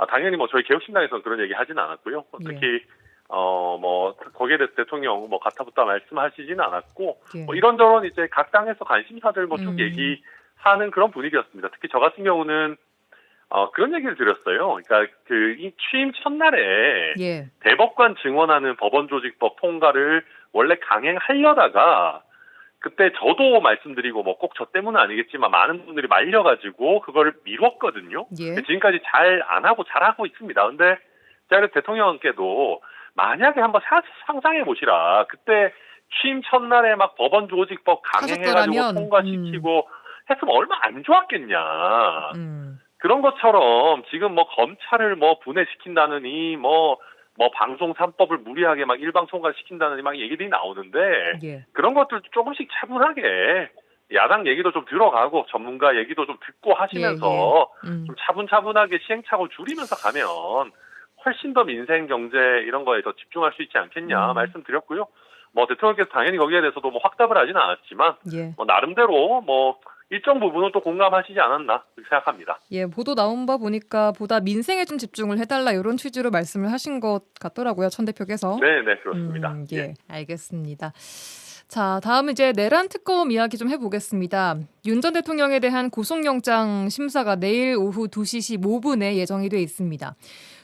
[SPEAKER 12] 당연히 저희 개혁신당에서는 그런 얘기 하진 않았고요. 특히 거기에 대해서 대통령 가타부타 말씀하시지는 않았고 이런저런 이제 각 당에서 관심사들 쭉 얘기하는 그런 분위기였습니다. 특히 저 같은 경우는 그런 얘기를 드렸어요. 그러니까 이 취임 첫날에 대법관 증언하는 법원조직법 통과를 원래 강행하려다가 그때 저도 말씀드리고 꼭 저 때문은 아니겠지만 많은 분들이 말려가지고 그걸 미뤘거든요. 지금까지 잘 안 하고 잘하고 있습니다. 근데 제가 대통령께도 만약에 한번 상상해 보시라. 그때 취임 첫날에 법원조직법 강행해가지고 통과시키고 했으면 얼마나 안 좋았겠냐. 그런 것처럼 지금 검찰을 분해시킨다느니 방송 3법을 무리하게 일방통과시킨다느니 얘기들이 나오는데 그런 것들 조금씩 차분하게 야당 얘기도 좀 들어가고 전문가 얘기도 좀 듣고 하시면서 좀 차분차분하게 시행착오를 줄이면서 가면 훨씬 더 민생 경제 이런 거에 더 집중할 수 있지 않겠냐 말씀드렸고요. 대통령께서 당연히 거기에 대해서도 확답을 하지는 않았지만 나름대로 일정 부분은 또 공감하시지 않았나 그렇게 생각합니다.
[SPEAKER 1] 예, 보도 나온 바 보니까 보다 민생에 좀 집중을 해달라 이런 취지로 말씀을 하신 것 같더라고요, 천 대표께서.
[SPEAKER 12] 네, 그렇습니다.
[SPEAKER 1] 알겠습니다. 자, 다음 이제 내란 특검 이야기 좀 해보겠습니다. 윤 전 대통령에 대한 구속영장 심사가 내일 오후 2시 15분에 예정이 돼 있습니다.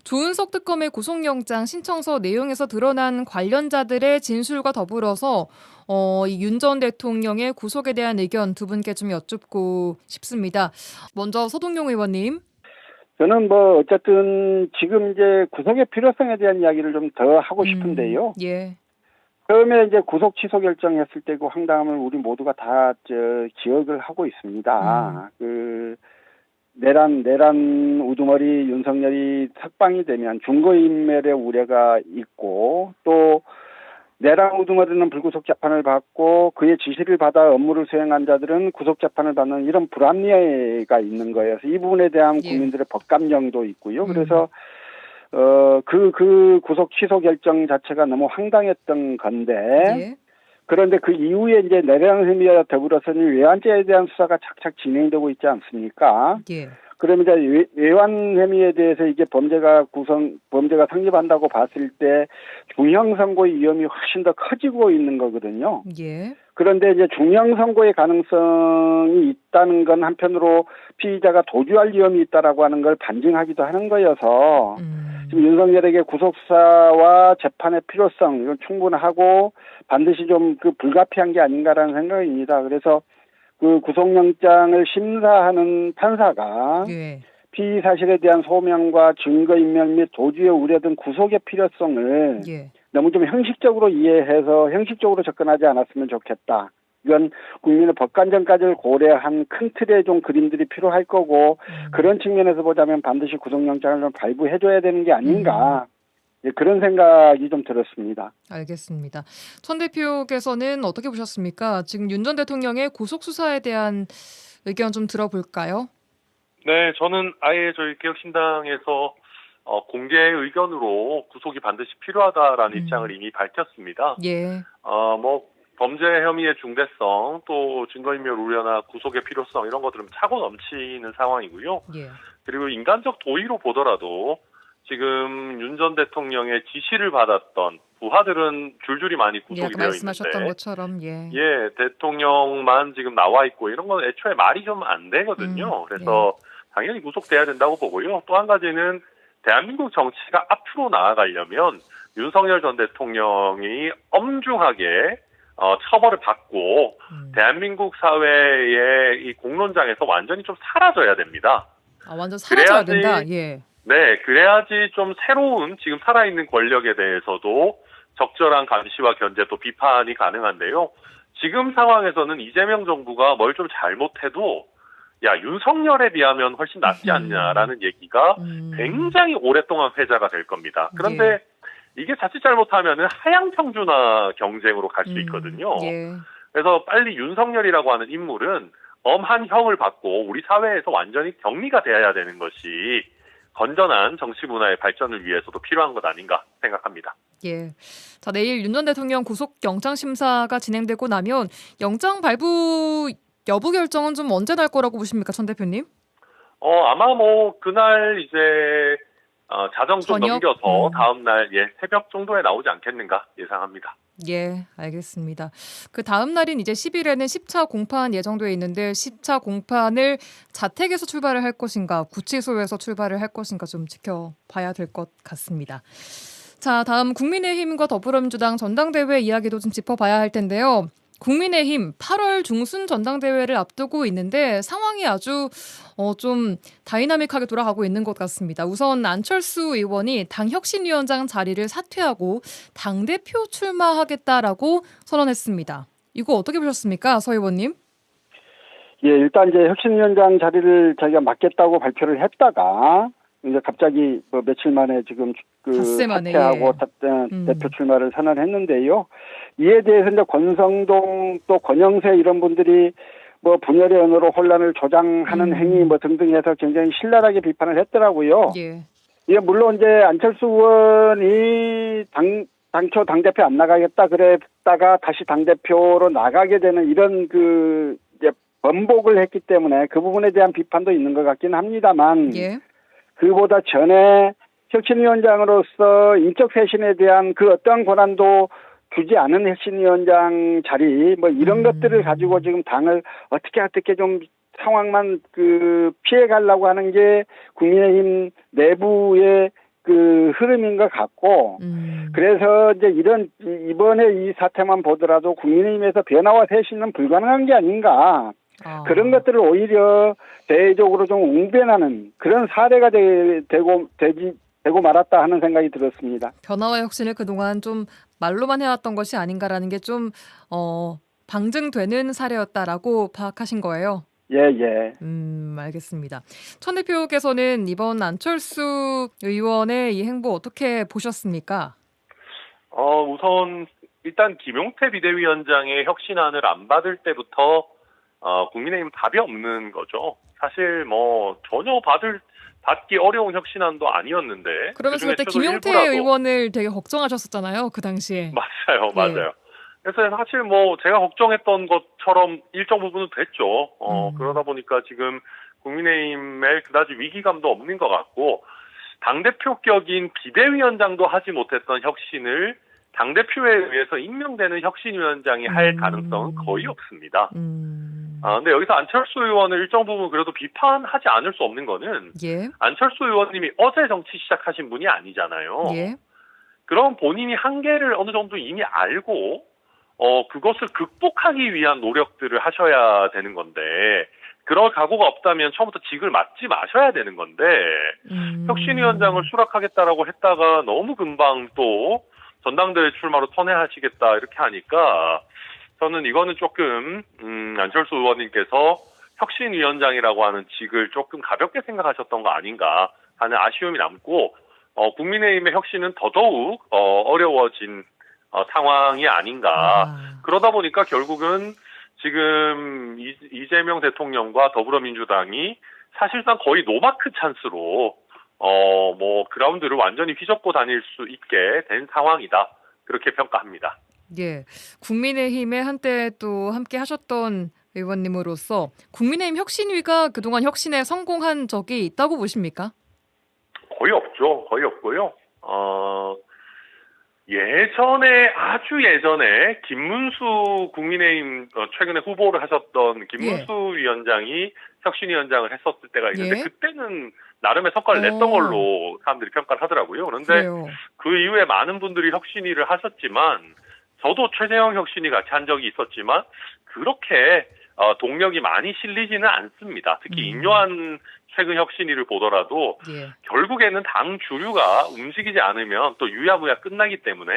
[SPEAKER 1] 조은석 특검의 구속영장 신청서 내용에서 드러난 관련자들의 진술과 더불어서 윤 전 대통령의 구속에 대한 의견 두 분께 좀 여쭙고 싶습니다. 먼저 서동용 의원님.
[SPEAKER 11] 저는 어쨌든 지금 이제 구속의 필요성에 대한 이야기를 좀 더 하고 싶은데요. 처음에 이제 구속 취소 결정했을 때 그 황당함을 우리 모두가 다 기억을 하고 있습니다. 내란 우두머리 윤석열이 석방이 되면 증거인멸의 우려가 있고 또 내란 우두머리는 불구속 재판을 받고 그의 지시를 받아 업무를 수행한 자들은 구속 재판을 받는 이런 불합리가 있는 거예요. 그래서 이 부분에 대한 국민들의 법감정도 있고요. 그래서 그 구속 취소 결정 자체가 너무 황당했던 건데 그런데 그 이후에 이제 내란 혐의와 더불어서는 외환죄에 대한 수사가 착착 진행되고 있지 않습니까? 그러면 이제 외환 혐의에 대해서 이게 범죄가 성립한다고 봤을 때 중형 선고의 위험이 훨씬 더 커지고 있는 거거든요. 그런데 이제 중형 선고의 가능성이 있다는 건 한편으로 피의자가 도주할 위험이 있다라고 하는 걸 반증하기도 하는 거여서 지금 윤석열에게 구속 수사와 재판의 필요성 이건 충분하고 반드시 좀 불가피한 게 아닌가라는 생각입니다. 그래서 그 구속영장을 심사하는 판사가 피의 사실에 대한 소명과 증거인멸 및 도주의 우려 등 구속의 필요성을 너무 좀 형식적으로 이해해서 형식적으로 접근하지 않았으면 좋겠다. 이건 국민의 법관정까지를 고려한 큰 틀의 좀 그림들이 필요할 거고 그런 측면에서 보자면 반드시 구속영장을 좀 발부해줘야 되는 게 아닌가. 그런 생각이 좀 들었습니다.
[SPEAKER 1] 알겠습니다. 천 대표께서는 어떻게 보셨습니까? 지금 윤 전 대통령의 구속 수사에 대한 의견 좀 들어볼까요?
[SPEAKER 12] 네, 저는 아예 저희 개혁신당에서 공개 의견으로 구속이 반드시 필요하다라는 입장을 이미 밝혔습니다. 범죄 혐의의 중대성, 또 증거인멸 우려나 구속의 필요성 이런 것들은 차고 넘치는 상황이고요.
[SPEAKER 1] 예.
[SPEAKER 12] 그리고 인간적 도의로 보더라도 지금 윤 전 대통령의 지시를 받았던 부하들은 줄줄이 많이
[SPEAKER 1] 예,
[SPEAKER 12] 구속이
[SPEAKER 1] 아까
[SPEAKER 12] 되어
[SPEAKER 1] 말씀하셨던
[SPEAKER 12] 있는데
[SPEAKER 1] 것처럼 예.
[SPEAKER 12] 대통령만 지금 나와 있고 이런 건 애초에 말이 좀 안 되거든요. 그래서 당연히 구속돼야 된다고 보고요. 또 한 가지는 대한민국 정치가 앞으로 나아가려면 윤석열 전 대통령이 엄중하게 처벌을 받고 대한민국 사회의 이 공론장에서 완전히 좀 사라져야 됩니다.
[SPEAKER 1] 아, 완전 사라져야
[SPEAKER 12] 그래야지,
[SPEAKER 1] 된다. 예.
[SPEAKER 12] 네, 그래야지 좀 새로운 지금 살아있는 권력에 대해서도 적절한 감시와 견제 또 비판이 가능한데요. 지금 상황에서는 이재명 정부가 뭘 좀 잘못해도 야, 윤석열에 비하면 훨씬 낫지 않냐라는 얘기가 굉장히 오랫동안 회자가 될 겁니다. 그런데 이게 자칫 잘못하면은 하향 평준화 경쟁으로 갈 수 있거든요.
[SPEAKER 1] 예.
[SPEAKER 12] 그래서 빨리 윤석열이라고 하는 인물은 엄한 형을 받고 우리 사회에서 완전히 격리가 돼야 되는 것이 건전한 정치 문화의 발전을 위해서도 필요한 것 아닌가 생각합니다.
[SPEAKER 1] 예. 자, 내일 윤 전 대통령 구속 영장 심사가 진행되고 나면 영장 발부 여부 결정은 좀 언제 날 거라고 보십니까, 천 대표님?
[SPEAKER 12] 아마 뭐 그날 이제 자정 좀
[SPEAKER 1] 저녁?
[SPEAKER 12] 넘겨서 다음 날 새벽 정도에 나오지 않겠는가 예상합니다.
[SPEAKER 1] 예, 알겠습니다. 그 다음 날인 이제 10일에는 10차 공판 예정돼 있는데 10차 공판을 자택에서 출발을 할 것인가, 구치소에서 출발을 할 것인가 좀 지켜봐야 될 것 같습니다. 자, 다음 국민의힘과 더불어민주당 전당대회 이야기도 좀 짚어봐야 할 텐데요. 국민의힘 8월 중순 전당대회를 앞두고 있는데 상황이 아주 좀 다이나믹하게 돌아가고 있는 것 같습니다. 우선 안철수 의원이 당혁신위원장 자리를 사퇴하고 당대표 출마하겠다라고 선언했습니다. 이거 어떻게 보셨습니까, 서 의원님?
[SPEAKER 11] 예, 일단 이제 혁신위원장 자리를 자기가 맡겠다고 발표를 했다가 이제 갑자기 뭐 며칠 만에 지금
[SPEAKER 1] 닷새 만에,
[SPEAKER 11] 사퇴하고 대표 출마를 선언했는데요. 이에 대해서 이제 권성동 또 권영세 이런 분들이 뭐 분열의 언어로 혼란을 조장하는 행위 뭐 등등 해서 굉장히 신랄하게 비판을 했더라고요.
[SPEAKER 1] 예.
[SPEAKER 11] 예, 물론 이제 안철수 의원이 당초 당대표 안 나가겠다 그랬다가 다시 당대표로 나가게 되는 이런 이제 번복을 했기 때문에 그 부분에 대한 비판도 있는 것 같긴 합니다만 그보다 전에 혁신위원장으로서 인적 쇄신에 대한 그 어떠한 권한도 주지 않은 혁신위원장 자리 뭐 이런 것들을 가지고 지금 당을 어떻게 좀 상황만 피해 가려고 하는 게 국민의힘 내부의 흐름인 것 같고 그래서 이제 이번에 이 사태만 보더라도 국민의힘에서 변화와 쇄신은 불가능한 게 아닌가 그런 것들을 오히려 대외적으로 좀 웅변하는 그런 사례가 되고 말았다 하는 생각이 들었습니다.
[SPEAKER 1] 변화와 혁신을 그동안 좀 말로만 해왔던 것이 아닌가라는 게 좀 방증되는 사례였다라고 파악하신 거예요.
[SPEAKER 11] 예.
[SPEAKER 1] 알겠습니다. 천 대표께서는 이번 안철수 의원의 이 행보 어떻게 보셨습니까?
[SPEAKER 12] 우선 일단 김용태 비대위원장의 혁신안을 안 받을 때부터 국민의힘 답이 없는 거죠. 사실 뭐 전혀 받기 어려운 혁신안도 아니었는데.
[SPEAKER 1] 그러면서 그때 김용태 의원을 되게 걱정하셨었잖아요. 그 당시에.
[SPEAKER 12] 맞아요. 그래서 사실 뭐 제가 걱정했던 것처럼 일정 부분은 됐죠. 그러다 보니까 지금 국민의힘에 그다지 위기감도 없는 것 같고 당대표격인 비대위원장도 하지 못했던 혁신을 당대표에 의해서 임명되는 혁신위원장이 할 가능성은 거의 없습니다. 근데 여기서 안철수 의원을 일정 부분 그래도 비판하지 않을 수 없는 거는 안철수 의원님이 어제 정치 시작하신 분이 아니잖아요. 그럼 본인이 한계를 어느 정도 이미 알고 그것을 극복하기 위한 노력들을 하셔야 되는 건데 그럴 각오가 없다면 처음부터 직을 맡지 마셔야 되는 건데 혁신위원장을 수락하겠다라고 했다가 너무 금방 또 전당대회 출마로 선회하시겠다 이렇게 하니까 저는 이거는 조금 안철수 의원님께서 혁신위원장이라고 하는 직을 조금 가볍게 생각하셨던 거 아닌가 하는 아쉬움이 남고 국민의힘의 혁신은 더더욱 어려워진 상황이 아닌가. 그러다 보니까 결국은 지금 이재명 대통령과 더불어민주당이 사실상 거의 노마크 찬스로 그라운드를 완전히 휘젓고 다닐 수 있게 된 상황이다. 그렇게 평가합니다.
[SPEAKER 1] 예, 국민의힘에 한때 또 함께 하셨던 의원님으로서 국민의힘 혁신위가 그동안 혁신에 성공한 적이 있다고 보십니까?
[SPEAKER 12] 거의 없죠. 거의 없고요. 예전에 아주 예전에 김문수 국민의힘 최근에 후보를 하셨던 김문수 위원장이 혁신위원장을 했었을 때가 있는데 그때는 나름의 성과를 냈던 걸로 사람들이 평가를 하더라고요. 그런데 그 이후에 많은 분들이 혁신위를 하셨지만 저도 최재형 혁신위 같이 한 적이 있었지만 그렇게 동력이 많이 실리지는 않습니다. 특히 인요한 최근 혁신위를 보더라도 결국에는 당 주류가 움직이지 않으면 또 유야무야 끝나기 때문에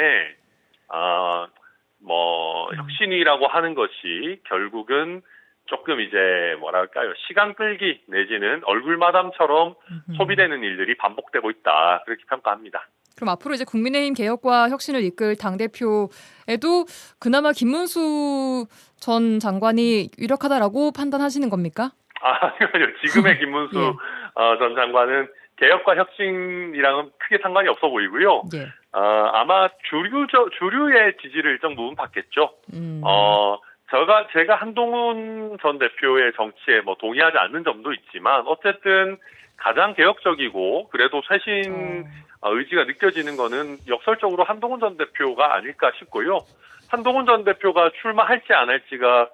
[SPEAKER 12] 혁신위라고 하는 것이 결국은 조금 이제 뭐랄까요 시간 끌기 내지는 얼굴 마담처럼 소비되는 일들이 반복되고 있다 그렇게 평가합니다.
[SPEAKER 1] 그럼 앞으로 이제 국민의힘 개혁과 혁신을 이끌 당대표에도 그나마 김문수 전 장관이 유력하다라고 판단하시는 겁니까?
[SPEAKER 12] 아니요. 지금의 김문수 전 장관은 개혁과 혁신이랑은 크게 상관이 없어 보이고요. 아마 주류의 지지를 일정 부분 받겠죠. 제가 한동훈 전 대표의 정치에 동의하지 않는 점도 있지만 어쨌든 가장 개혁적이고 그래도 쇄신 의지가 느껴지는 거는 역설적으로 한동훈 전 대표가 아닐까 싶고요. 한동훈 전 대표가 출마할지 안 할지가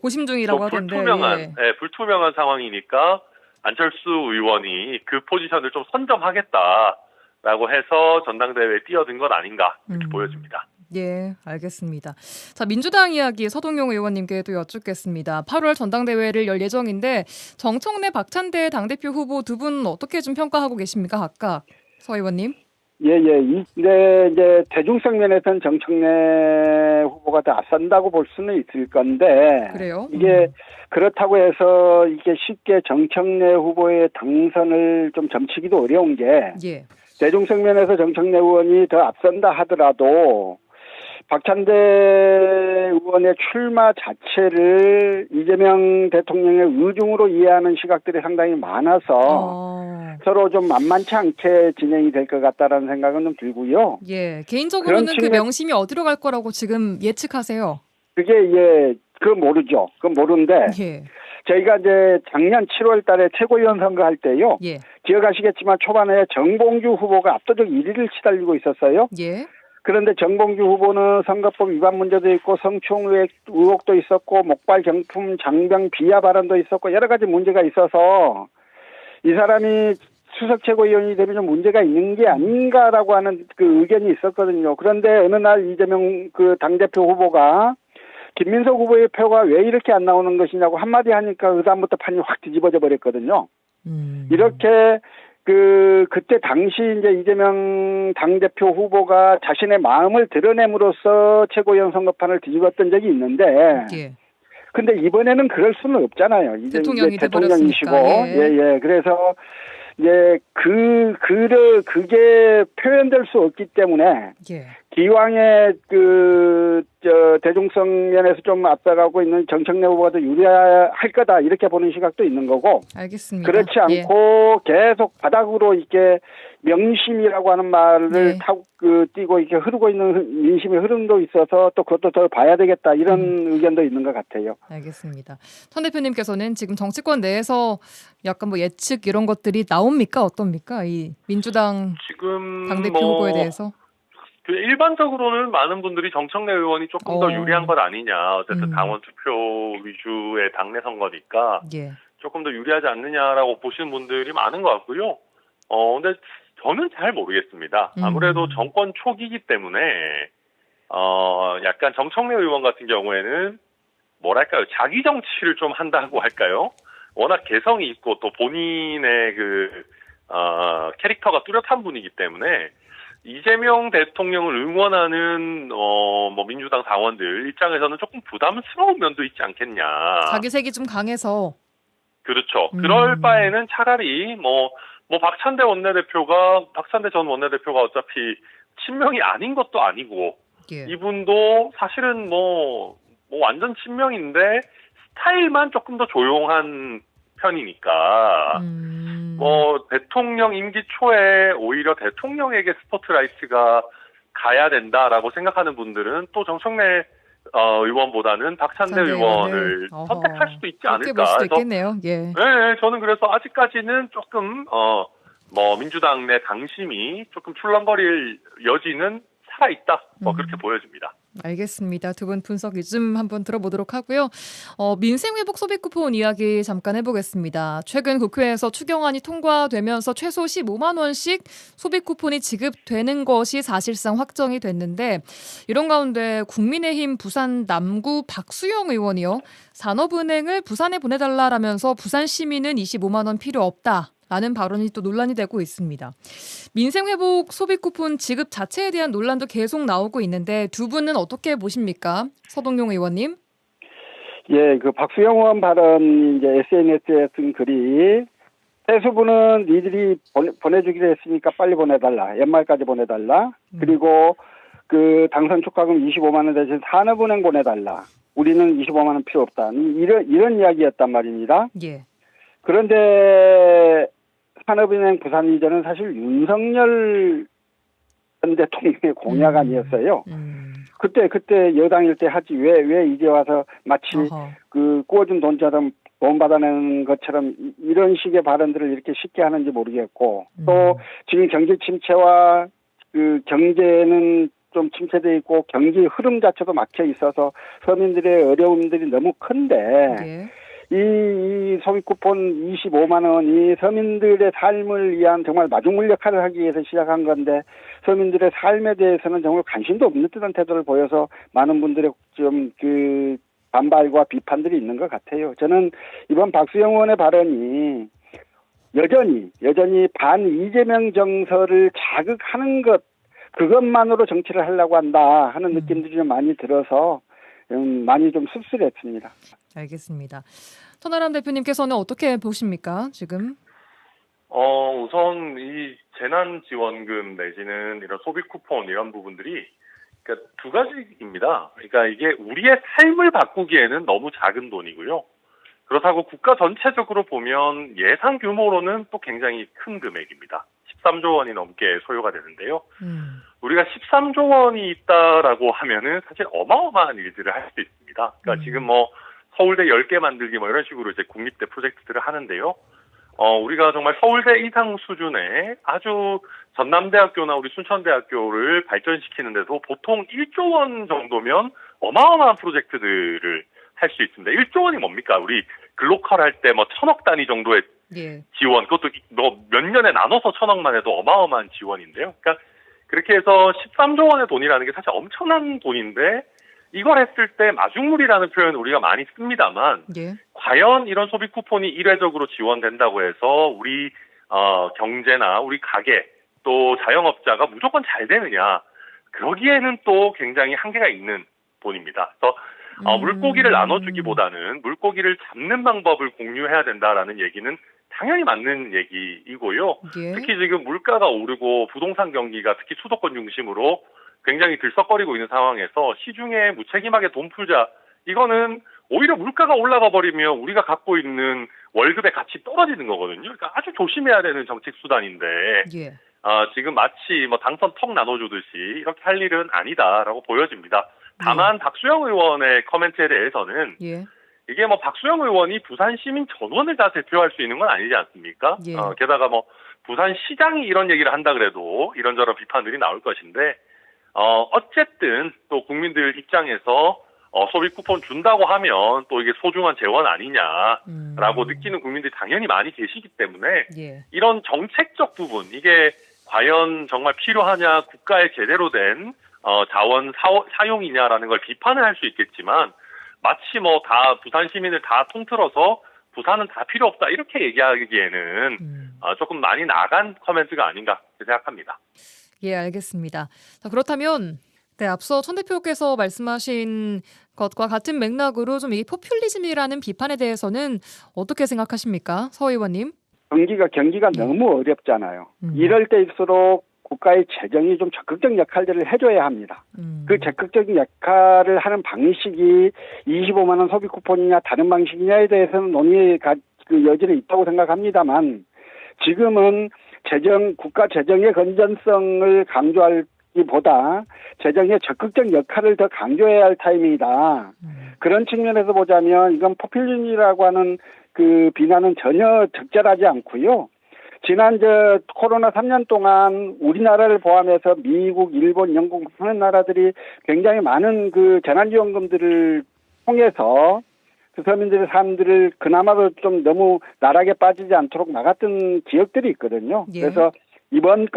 [SPEAKER 1] 고심 중이라고 하던데
[SPEAKER 12] 불투명한 상황이니까 안철수 의원이 그 포지션을 좀 선점하겠다라고 해서 전당대회에 뛰어든 것 아닌가 이렇게 보여집니다.
[SPEAKER 1] 예, 알겠습니다. 자, 민주당 이야기 서동용 의원님께도 여쭙겠습니다. 8월 전당대회를 열 예정인데 정청래 박찬대 당대표 후보 두 분 어떻게 좀 평가하고 계십니까? 각각 서 의원님.
[SPEAKER 11] 이제 대중성 면에서는 정청래 후보가 더 앞선다고 볼 수는 있을 건데
[SPEAKER 1] 그래요?
[SPEAKER 11] 이게 그렇다고 해서 이게 쉽게 정청래 후보의 당선을 좀 점치기도 어려운 게 대중성 면에서 정청래 의원이 더 앞선다 하더라도 박찬대 의원의 출마 자체를 이재명 대통령의 의중으로 이해하는 시각들이 상당히 많아서 서로 좀 만만치 않게 진행이 될 것 같다라는 생각은 좀 들고요.
[SPEAKER 1] 개인적으로는 그 명심이 어디로 갈 거라고 지금 예측하세요?
[SPEAKER 11] 그게 그건 모르죠. 그건 모르는데 저희가 이제 작년 7월 달에 최고위원 선거할 때요. 기억하시겠지만 초반에 정봉주 후보가 압도적 1위를 치달리고 있었어요. 그런데 정봉주 후보는 선거법 위반 문제도 있고 성추행 의혹도 있었고 목발 경품 장병 비하 발언도 있었고 여러 가지 문제가 있어서 이 사람이 수석 최고위원이 되면 좀 문제가 있는 게 아닌가라고 하는 그 의견이 있었거든요. 그런데 어느 날 이재명 그 당대표 후보가 김민석 후보의 표가 왜 이렇게 안 나오는 것이냐고 한마디 하니까 그다음부터 판이 확 뒤집어져 버렸거든요. 이렇게 그때 당시 이제 이재명 당대표 후보가 자신의 마음을 드러냄으로써 최고위원 선거판을 뒤집었던 적이 있는데 근데 이번에는 그럴 수는 없잖아요. 이제 대통령이시고 그래서 그게 표현될 수 없기 때문에 기왕에 대중성 면에서 좀 앞서가고 있는 정청래 후보가 더 유리할 거다 이렇게 보는 시각도 있는 거고.
[SPEAKER 1] 알겠습니다.
[SPEAKER 11] 그렇지 않고 계속 바닥으로 이렇게 명심이라고 하는 말을 띄고 이렇게 흐르고 있는 민심의 흐름도 있어서 또 그것도 더 봐야 되겠다 이런 의견도 있는 것 같아요.
[SPEAKER 1] 알겠습니다. 천 대표님께서는 지금 정치권 내에서 약간 예측 이런 것들이 나옵니까? 어떻습니까? 이 민주당
[SPEAKER 12] 지금
[SPEAKER 1] 당대표 후보에 대해서.
[SPEAKER 12] 일반적으로는 많은 분들이 정청래 의원이 조금 더 유리한 것 아니냐. 어쨌든 당원 투표 위주의 당내 선거니까 조금 더 유리하지 않느냐라고 보시는 분들이 많은 것 같고요. 근데 저는 잘 모르겠습니다. 아무래도 정권 초기이기 때문에 약간 정청래 의원 같은 경우에는 뭐랄까요, 자기 정치를 좀 한다고 할까요? 워낙 개성이 있고 또 본인의 캐릭터가 뚜렷한 분이기 때문에 이재명 대통령을 응원하는 민주당 당원들 입장에서는 조금 부담스러운 면도 있지 않겠냐.
[SPEAKER 1] 자기 색이 좀 강해서.
[SPEAKER 12] 그렇죠. 그럴 바에는 차라리 박찬대 전 원내대표가 어차피 친명이 아닌 것도 아니고 이분도 사실은 완전 친명인데 스타일만 조금 더 조용한 편이니까 대통령 임기 초에 오히려 대통령에게 스포트라이트가 가야 된다라고 생각하는 분들은 또 정청래 의원보다는 박찬대 의원을 선택할 수도 있지 않을까.
[SPEAKER 1] 볼 수도 있겠네요. 예.
[SPEAKER 12] 네, 저는 그래서 아직까지는 조금 민주당 내 당심이 조금 출렁거릴 여지는 살아있다. 그렇게 보여집니다.
[SPEAKER 1] 알겠습니다. 두 분 분석 좀 한번 들어보도록 하고요. 민생회복 소비 쿠폰 이야기 잠깐 해보겠습니다. 최근 국회에서 추경안이 통과되면서 최소 15만 원씩 소비 쿠폰이 지급되는 것이 사실상 확정이 됐는데 이런 가운데 국민의힘 부산 남구 박수영 의원이요. 산업은행을 부산에 보내달라라면서 부산 시민은 25만 원 필요 없다. 라는 발언이 또 논란이 되고 있습니다. 민생회복 소비 쿠폰 지급 자체에 대한 논란도 계속 나오고 있는데 두 분은 어떻게 보십니까? 서동용 의원님.
[SPEAKER 11] 예, 그 박수영 의원 발언 이제 SNS에 쓴 글이 대수부는 니들이 보내주기로 했으니까 빨리 보내달라. 연말까지 보내달라. 그리고 그 당선 축하금 25만 원 대신 산업은행 보내달라. 우리는 25만 원 필요 없다. 이런 이야기였단 말입니다.
[SPEAKER 1] 예.
[SPEAKER 11] 그런데 산업은행 부산 이전은 사실 윤석열 전 대통령의 공약 아니었어요. 그때 여당일 때 하지 왜 이제 와서 마치 그 구워준 돈처럼 돈 받아내는 것처럼 이런 식의 발언들을 이렇게 쉽게 하는지 모르겠고 또 지금 경제 침체와 그 경제는 좀 침체돼 있고 경기 흐름 자체도 막혀 있어서 서민들의 어려움들이 너무 큰데 이 소비 쿠폰 25만 원이 서민들의 삶을 위한 정말 마중물 역할을 하기 위해서 시작한 건데 서민들의 삶에 대해서는 정말 관심도 없는 듯한 태도를 보여서 많은 분들의 좀 그 반발과 비판들이 있는 것 같아요. 저는 이번 박수영 의원의 발언이 여전히 반 이재명 정서를 자극하는 것 그것만으로 정치를 하려고 한다 하는 느낌들이 좀 많이 들어서 많이 좀 씁쓸했습니다.
[SPEAKER 1] 알겠습니다. 천하람 대표님께서는 어떻게 보십니까? 지금?
[SPEAKER 12] 우선 이 재난지원금 내지는 이런 소비 쿠폰 이런 부분들이 그러니까 두 가지입니다. 그러니까 이게 우리의 삶을 바꾸기에는 너무 작은 돈이고요. 그렇다고 국가 전체적으로 보면 예상 규모로는 또 굉장히 큰 금액입니다. 13조 원이 넘게 소요가 되는데요. 우리가 13조 원이 있다라고 하면은 사실 어마어마한 일들을 할 수 있습니다. 그러니까 지금 뭐 서울대 10개 만들기 뭐 이런 식으로 이제 국립대 프로젝트들을 하는데요. 우리가 정말 서울대 이상 수준의 아주 전남대학교나 우리 순천대학교를 발전시키는데도 보통 1조 원 정도면 어마어마한 프로젝트들을 할 수 있습니다. 1조 원이 뭡니까? 우리 글로컬 할 때 뭐 1,000억 단위 정도의 지원, 그것도 몇 년에 나눠서 1,000억만 해도 어마어마한 지원인데요. 그러니까 그렇게 해서 13조 원의 돈이라는 게 사실 엄청난 돈인데 이걸 했을 때 마중물이라는 표현을 우리가 많이 씁니다만 과연 이런 소비 쿠폰이 일회적으로 지원된다고 해서 우리 경제나 우리 가게 또 자영업자가 무조건 잘 되느냐 그러기에는 또 굉장히 한계가 있는 돈입니다. 그래서 물고기를 나눠주기보다는 물고기를 잡는 방법을 공유해야 된다라는 얘기는 당연히 맞는 얘기이고요. 특히 지금 물가가 오르고 부동산 경기가 특히 수도권 중심으로 굉장히 들썩거리고 있는 상황에서 시중에 무책임하게 돈 풀자 이거는 오히려 물가가 올라가 버리면 우리가 갖고 있는 월급의 가치 떨어지는 거거든요. 그러니까 아주 조심해야 되는 정책 수단인데 지금 마치 뭐 당선 턱 나눠주듯이 이렇게 할 일은 아니다라고 보여집니다. 다만 박수영 의원의 코멘트에 대해서는 이게 뭐 박수영 의원이 부산 시민 전원을 다 대표할 수 있는 건 아니지 않습니까? 게다가 뭐 부산 시장이 이런 얘기를 한다 그래도 이런저런 비판들이 나올 것인데 어쨌든 또 국민들 입장에서 소비 쿠폰 준다고 하면 또 이게 소중한 재원 아니냐라고 느끼는 국민들이 당연히 많이 계시기 때문에 이런 정책적 부분 이게 과연 정말 필요하냐 국가에 제대로 된 자원 사용이냐라는 걸 비판을 할 수 있겠지만 마치 뭐 다 부산 시민을 다 통틀어서 부산은 다 필요 없다 이렇게 얘기하기에는 조금 많이 나간 코멘트가 아닌가 생각합니다.
[SPEAKER 1] 예, 알겠습니다. 자, 그렇다면 앞서 천 대표께서 말씀하신 것과 같은 맥락으로 좀 이 포퓰리즘이라는 비판에 대해서는 어떻게 생각하십니까? 서 의원님.
[SPEAKER 11] 경기가 너무 어렵잖아요. 이럴 때일수록 국가의 재정이 좀 적극적 역할들을 해줘야 합니다. 그 적극적인 역할을 하는 방식이 25만 원 소비 쿠폰이냐 다른 방식이냐에 대해서는 논의의 그 여지는 있다고 생각합니다만 지금은 국가 재정의 건전성을 강조하기 보다 재정의 적극적 역할을 더 강조해야 할 타이밍이다. 그런 측면에서 보자면 이건 포퓰리즘이라고 하는 그 비난은 전혀 적절하지 않고요. 지난 코로나 3년 동안 우리나라를 포함해서 미국, 일본, 영국 하는 나라들이 굉장히 많은 그 재난지원금들을 통해서 그 서민들의 삶들을 그나마도 좀 너무 나락에 빠지지 않도록 막았던 지역들이 있거든요.
[SPEAKER 1] 예.
[SPEAKER 11] 그래서 이번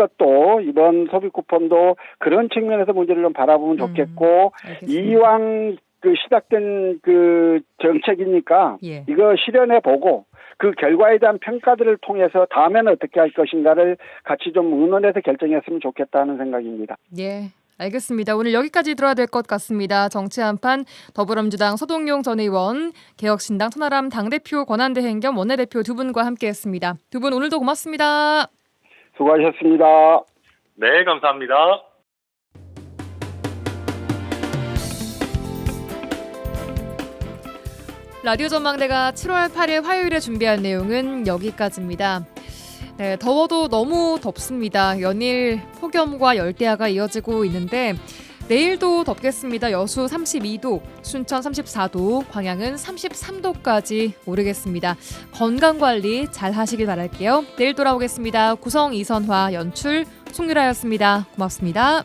[SPEAKER 11] 소비 쿠폰도 그런 측면에서 문제를 좀 바라보면 좋겠고,
[SPEAKER 1] 알겠습니다.
[SPEAKER 11] 이왕 그 시작된 그 정책이니까
[SPEAKER 1] 예.
[SPEAKER 11] 이거 실현해 보고 그 결과에 대한 평가들을 통해서 다음에는 어떻게 할 것인가를 같이 좀 의논해서 결정했으면 좋겠다는 생각입니다.
[SPEAKER 1] 예. 알겠습니다. 오늘 여기까지 들어야 될 것 같습니다. 정치 한판 더불어민주당 서동용 전 의원, 개혁신당 천하람 당대표 권한대행 겸 원내대표 두 분과 함께했습니다. 두 분 오늘도 고맙습니다.
[SPEAKER 11] 수고하셨습니다.
[SPEAKER 12] 네, 감사합니다.
[SPEAKER 1] 라디오 전망대가 7월 8일 화요일에 준비한 내용은 여기까지입니다. 네, 더워도 너무 덥습니다. 연일 폭염과 열대야가 이어지고 있는데 내일도 덥겠습니다. 여수 32도, 순천 34도, 광양은 33도까지 오르겠습니다. 건강관리 잘 하시길 바랄게요. 내일 돌아오겠습니다. 구성 이선화, 연출 송유라였습니다. 고맙습니다.